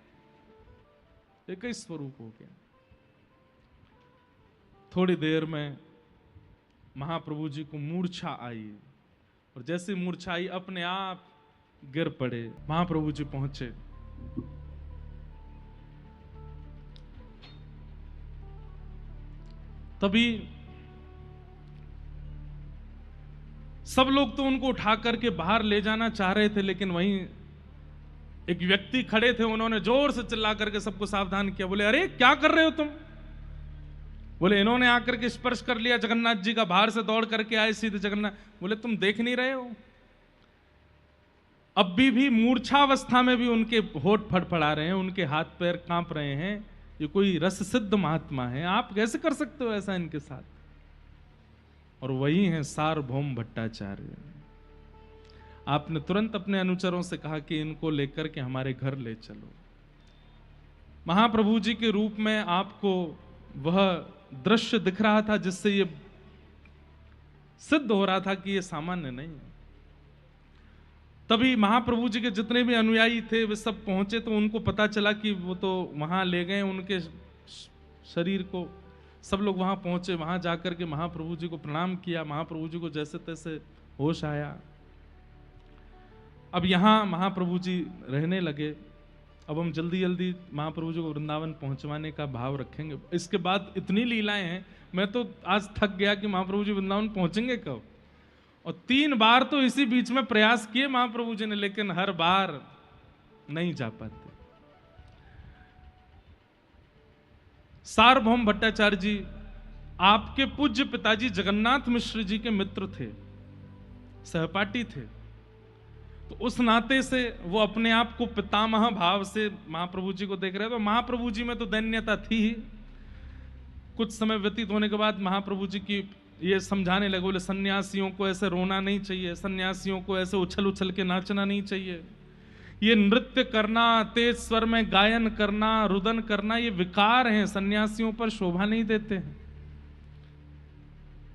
एक ही स्वरूप हो गया। थोड़ी देर में महाप्रभु जी को मूर्छा आई, और जैसे मूर्छा आई अपने आप गिर पड़े। महाप्रभु जी पहुंचे, तभी सब लोग तो उनको उठा करके बाहर ले जाना चाह रहे थे, लेकिन वहीं एक व्यक्ति खड़े थे, उन्होंने जोर से चिल्ला करके सबको सावधान किया। बोले अरे क्या कर रहे हो तुम? बोले इन्होंने आकर के स्पर्श कर लिया जगन्नाथ जी का, बाहर से दौड़ करके आए सीधे जगन्नाथ। बोले तुम देख नहीं रहे हो? अब भी मूर्छावस्था में भी उनके होठ फड़फड़ा रहे हैं, उनके हाथ पैर कांप रहे हैं। ये कोई रस सिद्ध महात्मा है, आप कैसे कर सकते हो ऐसा इनके साथ? और वही है सार्वभौम भट्टाचार्य। आपने तुरंत अपने अनुचरों से कहा कि इनको लेकर के हमारे घर ले चलो। महाप्रभु जी के रूप में आपको वह दृश्य दिख रहा था जिससे ये सिद्ध हो रहा था कि ये सामान्य नहीं है। तभी महाप्रभु जी के जितने भी अनुयायी थे वे सब पहुंचे, तो उनको पता चला कि वो तो वहां ले गए उनके शरीर को। सब लोग वहां पहुंचे, वहां जाकर के महाप्रभु जी को प्रणाम किया। महाप्रभु जी को जैसे तैसे होश आया। अब यहां महाप्रभु जी रहने लगे। अब हम जल्दी जल्दी महाप्रभु जी को वृंदावन पहुंचवाने का भाव रखेंगे। इसके बाद इतनी लीलाएं हैं, मैं तो आज थक गया कि महाप्रभु जी वृंदावन पहुंचेंगे कब। और 3 बार तो इसी बीच में प्रयास किए महाप्रभु जी ने, लेकिन हर बार नहीं जा पाते। सार्वभौम भट्टाचार्य जी आपके पूज्य पिताजी जगन्नाथ मिश्र जी के मित्र थे, सहपाठी थे। तो उस नाते से वो अपने आप को पितामह भाव से महाप्रभु जी को देख रहे थे। तो महाप्रभु जी में तो दैन्यता थी ही। कुछ समय व्यतीत होने के बाद महाप्रभु जी की ये समझाने लगे, बोले सन्यासियों को ऐसे रोना नहीं चाहिए, सन्यासियों को ऐसे उछल उछल के नाचना नहीं चाहिए, ये नृत्य करना, तेज स्वर में गायन करना, रुदन करना, ये विकार हैं, सन्यासियों पर शोभा नहीं देते हैं।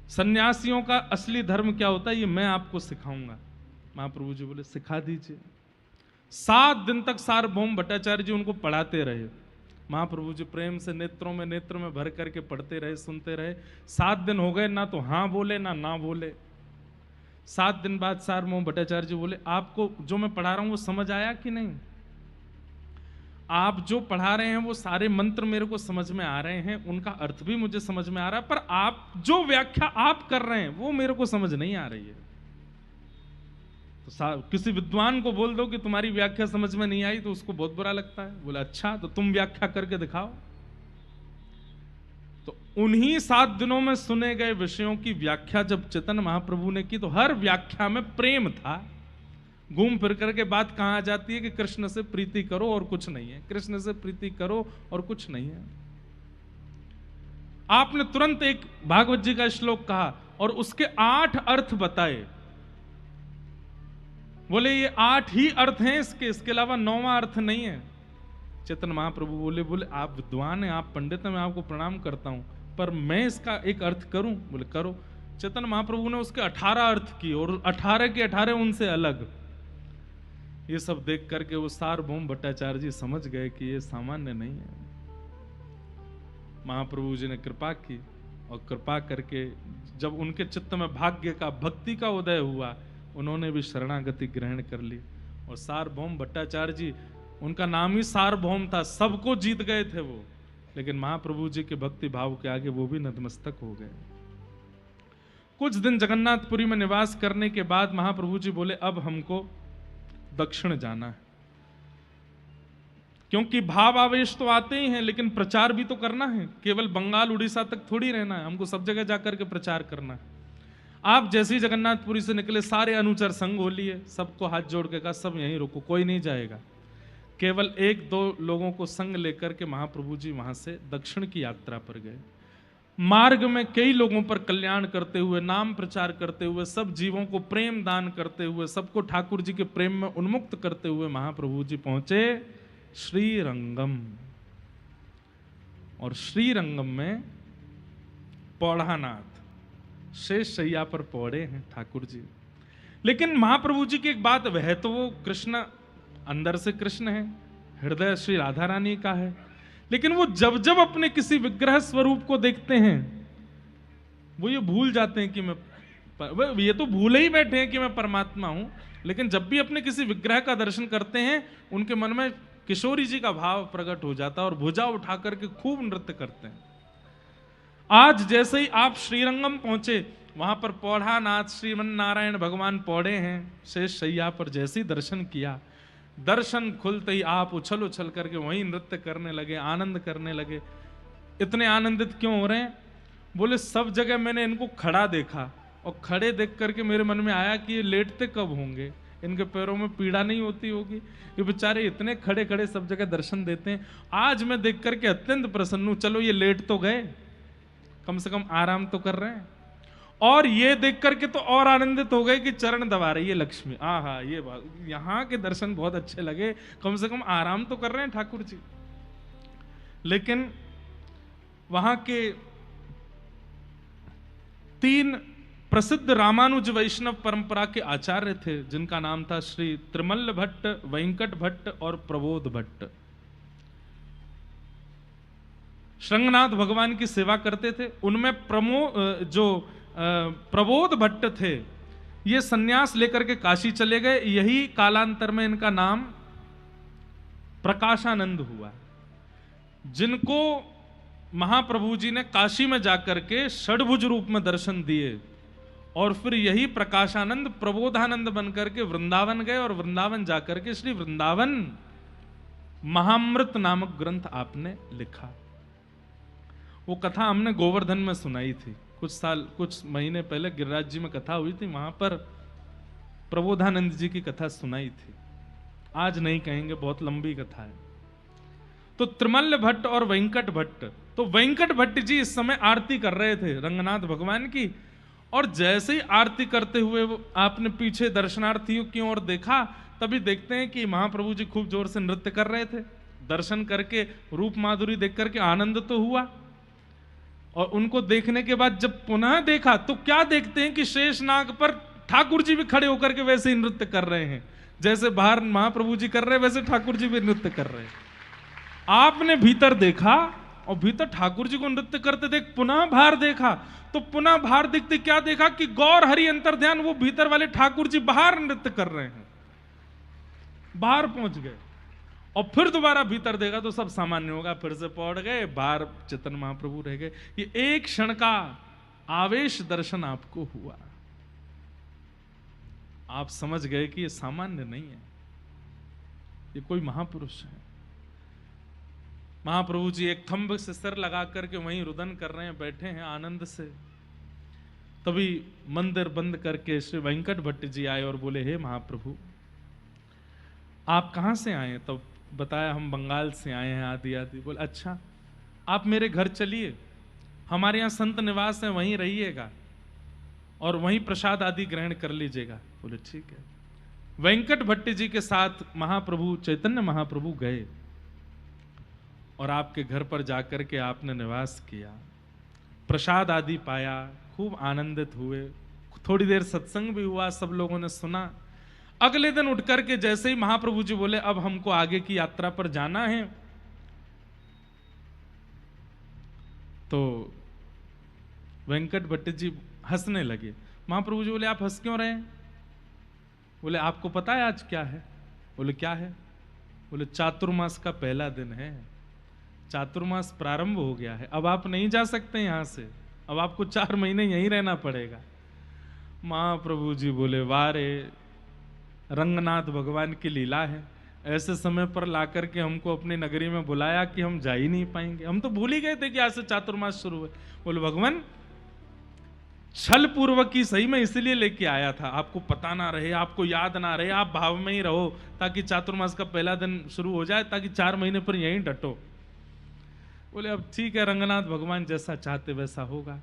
सन्यासियों का असली धर्म क्या होता है ये मैं आपको सिखाऊंगा। महाप्रभु जी बोले सिखा दीजिए। 7 दिन तक सार्वभौम भट्टाचार्य जी उनको पढ़ाते रहे। महाप्रभु जी प्रेम से नेत्र में भर करके पढ़ते रहे, सुनते रहे। 7 दिन हो गए, ना तो हाँ बोले ना बोले। 7 दिन बाद सार्वभौम भट्टाचार्य जी बोले आपको जो मैं पढ़ा रहा हूं वो समझ आया कि नहीं? आप जो पढ़ा रहे हैं वो सारे मंत्र मेरे को समझ में आ रहे हैं, उनका अर्थ भी मुझे समझ में आ रहा है, पर आप जो व्याख्या आप कर रहे हैं वो मेरे को समझ नहीं आ रही है। तो किसी विद्वान को बोल दो कि तुम्हारी व्याख्या समझ में नहीं आई तो उसको बहुत बुरा लगता है। बोला अच्छा तो तुम व्याख्या करके दिखाओ। तो उन्हीं 7 दिनों में सुने गए विषयों की व्याख्या जब चैतन्य महाप्रभु ने की तो हर व्याख्या में प्रेम था। घूम फिर करके बात कहां आ जाती है कि कृष्ण से प्रीति करो और कुछ नहीं है, कृष्ण से प्रीति करो और कुछ नहीं है। आपने तुरंत एक भागवत जी का श्लोक कहा और उसके 8 अर्थ बताए। बोले ये 8 ही अर्थ हैं इसके अलावा 9वां अर्थ नहीं है। चैतन्य महाप्रभु बोले आप विद्वान हैं, आप पंडित हैं, मैं आपको प्रणाम करता हूं, पर मैं इसका एक अर्थ करूं? बोले करो। चैतन्य महाप्रभु ने उसके 18 अर्थ किए और 18 के 18 उनसे अलग। ये सब देख करके वो सार्वभौम भट्टाचार्य जी समझ गए कि ये सामान्य नहीं है। महाप्रभु जी ने कृपा की और कृपा करके जब उनके चित्त में भाग्य का, भक्ति का उदय हुआ, उन्होंने भी शरणागति ग्रहण कर ली। और सार्वभौम भट्टाचार्य जी, उनका नाम ही सार्वभौम था, सबको जीत गए थे वो, लेकिन महाप्रभु जी के भक्ति भाव के आगे वो भी नतमस्तक हो गए। कुछ दिन जगन्नाथपुरी में निवास करने के बाद महाप्रभु जी बोले अब हमको दक्षिण जाना है, क्योंकि भाव आवेश तो आते ही हैं लेकिन प्रचार भी तो करना है। केवल बंगाल उड़ीसा तक थोड़ी रहना है, हमको सब जगह जाकर के प्रचार करना है। आप जैसे ही जगन्नाथपुरी से निकले सारे अनुचर संग हो लिए, सबको हाथ जोड़ के कहा सब यहीं रुको, कोई नहीं जाएगा। केवल 1-2 लोगों को संग लेकर के महाप्रभु जी वहां से दक्षिण की यात्रा पर गए। मार्ग में कई लोगों पर कल्याण करते हुए, नाम प्रचार करते हुए, सब जीवों को प्रेम दान करते हुए, सबको ठाकुर जी के प्रेम में उन्मुक्त करते हुए महाप्रभु जी पहुंचे श्रीरंगम। और श्रीरंगम में पौढ़ानाथ शेष शैया पर पौड़े हैं ठाकुर जी। लेकिन महाप्रभु जी की एक बात, वह तो वो कृष्ण अंदर से कृष्ण है, हृदय श्री राधा रानी का है, लेकिन वो जब जब अपने किसी विग्रह स्वरूप को देखते हैं वो ये भूल जाते हैं कि ये तो भूले ही बैठे हैं कि मैं परमात्मा हूं, लेकिन जब भी अपने किसी विग्रह का दर्शन करते हैं उनके मन में किशोरी जी का भाव प्रकट हो जाता है और भुजा उठा करके खूब नृत्य करते हैं। आज जैसे ही आप श्रीरंगम पहुंचे, वहां पर पौढ़ानाथ श्रीमन नारायण भगवान पौड़े हैं शेष शैया पर। जैसे ही दर्शन किया, दर्शन खुलते ही आप उछल उछल करके वहीं नृत्य करने लगे, आनंद करने लगे। इतने आनंदित क्यों हो रहे हैं? बोले सब जगह मैंने इनको खड़ा देखा और खड़े देख करके मेरे मन में आया कि ये लेटते कब होंगे, इनके पैरों में पीड़ा नहीं होती होगी, ये बेचारे इतने खड़े खड़े सब जगह दर्शन देते हैं। आज मैं देख करके अत्यंत प्रसन्न हूं, चलो ये लेट तो गए, कम से कम आराम तो कर रहे हैं। और ये देख करके तो और आनंदित हो गए कि चरण दबा रही है लक्ष्मी। आहा, ये यहाँ के दर्शन बहुत अच्छे लगे, कम से कम आराम तो कर रहे हैं ठाकुर जी। लेकिन वहां के 3 प्रसिद्ध रामानुज वैष्णव परंपरा के आचार्य थे, जिनका नाम था श्री त्रिमल्ल भट्ट, वेंकट भट्ट और प्रबोध भट्ट। श्रृंगनाथ भगवान की सेवा करते थे। उनमें प्रबोध भट्ट थे, ये सन्यास लेकर के काशी चले गए। यही कालांतर में इनका नाम प्रकाशानंद हुआ, जिनको महाप्रभु जी ने काशी में जाकर के षडभुज रूप में दर्शन दिए। और फिर यही प्रकाशानंद प्रबोधानंद बनकर के वृंदावन गए और वृंदावन जाकर के श्री वृंदावन महामृत नामक ग्रंथ आपने लिखा। वो कथा हमने गोवर्धन में सुनाई थी कुछ महीने पहले। गिरिराज जी में कथा हुई थी, वहां पर प्रबोधानंद जी की कथा सुनाई थी। आज नहीं कहेंगे, बहुत लंबी कथा है। तो त्रिमल्ल भट्ट और वेंकट भट्ट, तो वेंकट भट्ट जी इस समय आरती कर रहे थे रंगनाथ भगवान की। और जैसे ही आरती करते हुए आपने पीछे दर्शनार्थियों की ओर देखा, तभी देखते हैं कि महाप्रभु जी खूब जोर से नृत्य कर रहे थे। दर्शन करके रूप माधुरी देख करके आनंद तो हुआ, और उनको देखने के बाद जब पुनः देखा तो क्या देखते हैं कि शेषनाग पर ठाकुर जी भी खड़े होकर के वैसे ही नृत्य कर रहे हैं। जैसे बाहर महाप्रभु जी कर रहे हैं, वैसे ठाकुर जी भी नृत्य कर रहे हैं। आपने भीतर देखा और भीतर ठाकुर जी को नृत्य करते देख पुनः बाहर देखा, तो पुनः बाहर देखते क्या देखा कि गौर हरि अंतर ध्यान, वो भीतर वाले ठाकुर जी बाहर नृत्य कर रहे हैं। बाहर पहुंच गए और फिर दोबारा भीतर देखा तो सब सामान्य होगा, फिर से पौड़ गए, बाहर चेतन महाप्रभु रह गए। ये एक क्षण का आवेश दर्शन आपको हुआ, आप समझ गए कि ये सामान्य नहीं है, ये कोई महापुरुष है। महाप्रभु जी एक खंभ से सिर लगा करके वहीं रुदन कर रहे हैं, बैठे हैं आनंद से। तभी मंदिर बंद करके श्री वेंकट भट्ट जी आए और बोले, हे महाप्रभु आप कहां से आए? तब बताया हम बंगाल से आए हैं, आदि आदि। बोले अच्छा, आप मेरे घर चलिए, हमारे यहाँ संत निवास है, वहीं रहिएगा और वहीं प्रसाद आदि ग्रहण कर लीजिएगा। बोले ठीक है। वेंकट भट्ट जी के साथ महाप्रभु चैतन्य महाप्रभु गए और आपके घर पर जाकर के आपने निवास किया, प्रसाद आदि पाया, खूब आनंदित हुए। थोड़ी देर सत्संग भी हुआ, सब लोगों ने सुना। अगले दिन उठ करके जैसे ही महाप्रभु जी बोले अब हमको आगे की यात्रा पर जाना है, तो वेंकट भट्ट जी हंसने लगे। महाप्रभु जी बोले आप हंस क्यों रहे हैं? बोले आपको पता है आज क्या है? बोले क्या है? बोले चातुर्मास का पहला दिन है, चातुर्मास प्रारंभ हो गया है, अब आप नहीं जा सकते यहां से, अब आपको 4 महीने यहीं रहना पड़ेगा। महाप्रभु जी बोले वाह रे, रंगनाथ भगवान की लीला है, ऐसे समय पर लाकर के हमको अपनी नगरी में बुलाया कि हम जा ही नहीं पाएंगे, हम तो भूल ही गए थे कि आज से चातुर्मास शुरू है। बोले भगवान छल पूर्वक ही सही में इसलिए लेके आया था, आपको पता ना रहे, आपको याद ना रहे, आप भाव में ही रहो ताकि चातुर्मास का पहला दिन शुरू हो जाए, ताकि 4 महीने पर यहीं डटो। बोले अब ठीक है रंगनाथ भगवान जैसा चाहते वैसा होगा।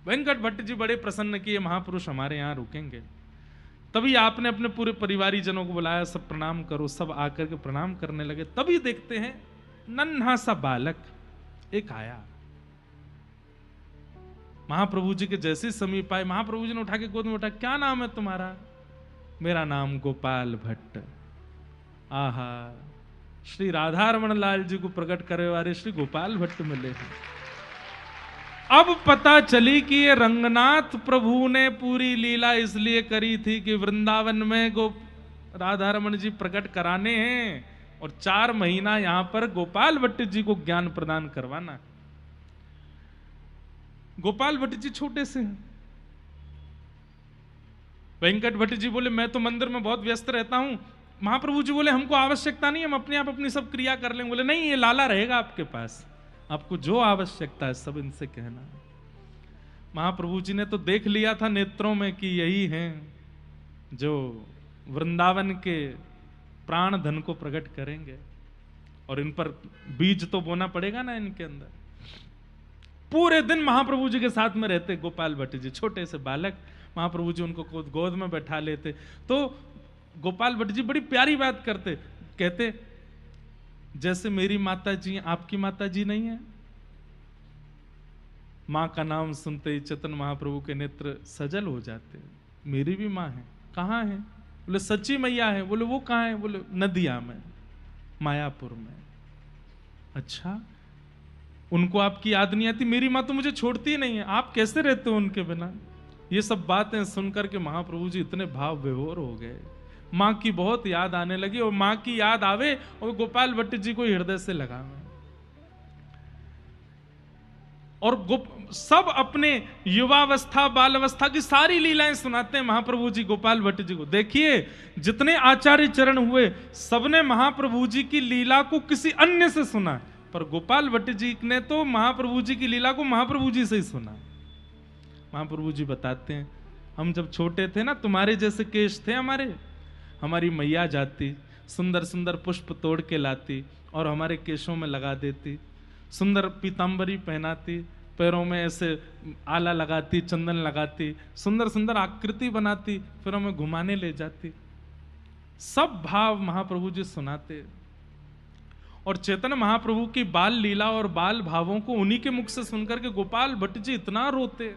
वेंकट भट्ट जी बड़े प्रसन्न किए, महापुरुष हमारे यहाँ रुकेंगे। तभी आपने अपने पूरे परिवारी जनों को बुलाया, सब प्रणाम करो। सब आकर के प्रणाम करने लगे। तभी देखते हैं नन्हा सा बालक एक आया। महाप्रभु जी के जैसे समीप आए, महाप्रभु जी ने उठा के गोद में उठा, क्या नाम है तुम्हारा? मेरा नाम गोपाल भट्ट। आहा, श्री राधारमण लाल जी को प्रकट करे वाले श्री गोपाल भट्ट मिले हैं। अब पता चली कि ये रंगनाथ प्रभु ने पूरी लीला इसलिए करी थी कि वृंदावन में राधारमण जी प्रकट कराने हैं और 4 महीना यहां पर गोपाल भट्ट जी को ज्ञान प्रदान करवाना। गोपाल भट्ट जी छोटे से हैं। वेंकट भट्ट जी बोले मैं तो मंदिर में बहुत व्यस्त रहता हूं। महाप्रभु जी बोले हमको आवश्यकता नहीं, हम अपने आप अपनी सब क्रिया कर लेंगे। बोले नहीं, ये लाला रहेगा आपके पास, आपको जो आवश्यकता है सब इनसे कहना। महाप्रभु जी ने तो देख लिया था नेत्रों में कि यही हैं जो वृंदावन के प्राण धन को प्रकट करेंगे, और इन पर बीज तो बोना पड़ेगा ना इनके अंदर। पूरे दिन महाप्रभु जी के साथ में रहते गोपाल भट्ट जी, छोटे से बालक। महाप्रभु जी उनको गोद में बैठा लेते। तो गोपाल भट्ट जी बड़ी प्यारी बात करते, कहते जैसे मेरी माता जी आपकी माता जी नहीं है। माँ का नाम सुनते ही चेतन महाप्रभु के नेत्र सजल हो जाते। मेरी भी माँ है। कहाँ है? बोले सच्ची मैया है। बोले वो कहाँ है? बोले नदिया में, मायापुर में। अच्छा, उनको आपकी याद नहीं आती? मेरी माँ तो मुझे छोड़ती ही नहीं है, आप कैसे रहते हो उनके बिना? ये सब बातें सुनकर के महाप्रभु जी इतने भाव विभोर हो गए। माँ की बहुत याद आने लगी, और माँ की याद आवे और गोपाल भट्ट जी को हृदय से लगावे। और सब अपने युवावस्था बालावस्था की सारी लीलाएं सुनाते हैं महाप्रभु जी गोपाल भट्ट जी को। देखिए जितने आचार्य चरण हुए सबने महाप्रभु जी की लीला को किसी अन्य से सुना, पर गोपाल भट्ट जी ने तो महाप्रभु जी की लीला को महाप्रभु जी से ही सुना। महाप्रभु जी बताते हैं हम जब छोटे थे ना, तुम्हारे जैसे केश थे हमारी मैया जाती, सुंदर सुंदर पुष्प तोड़ के लाती और हमारे केशों में लगा देती, सुंदर पीतांबरी पहनाती, पैरों में ऐसे आला लगाती, चंदन लगाती, सुंदर सुंदर आकृति बनाती, फिर हमें घुमाने ले जाती। सब भाव महाप्रभु जी सुनाते। और चैतन्य महाप्रभु की बाल लीला और बाल भावों को उन्हीं के मुख से सुनकर के गोपाल भट्ट जी इतना रोते।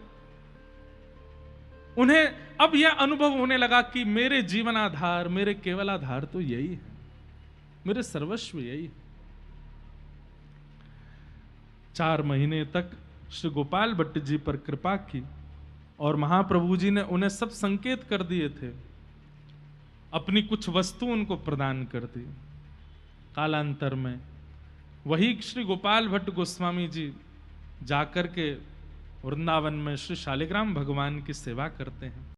उन्हें अब यह अनुभव होने लगा कि मेरे जीवन आधार, मेरे केवल आधार तो यही है, मेरे सर्वस्व यही है। 4 महीने तक श्री गोपाल भट्ट जी पर कृपा की और महाप्रभु जी ने उन्हें सब संकेत कर दिए थे, अपनी कुछ वस्तु उनको प्रदान कर दी। कालांतर में वही श्री गोपाल भट्ट गोस्वामी जी जाकर के वृंदावन में श्री शालिग्राम भगवान की सेवा करते हैं।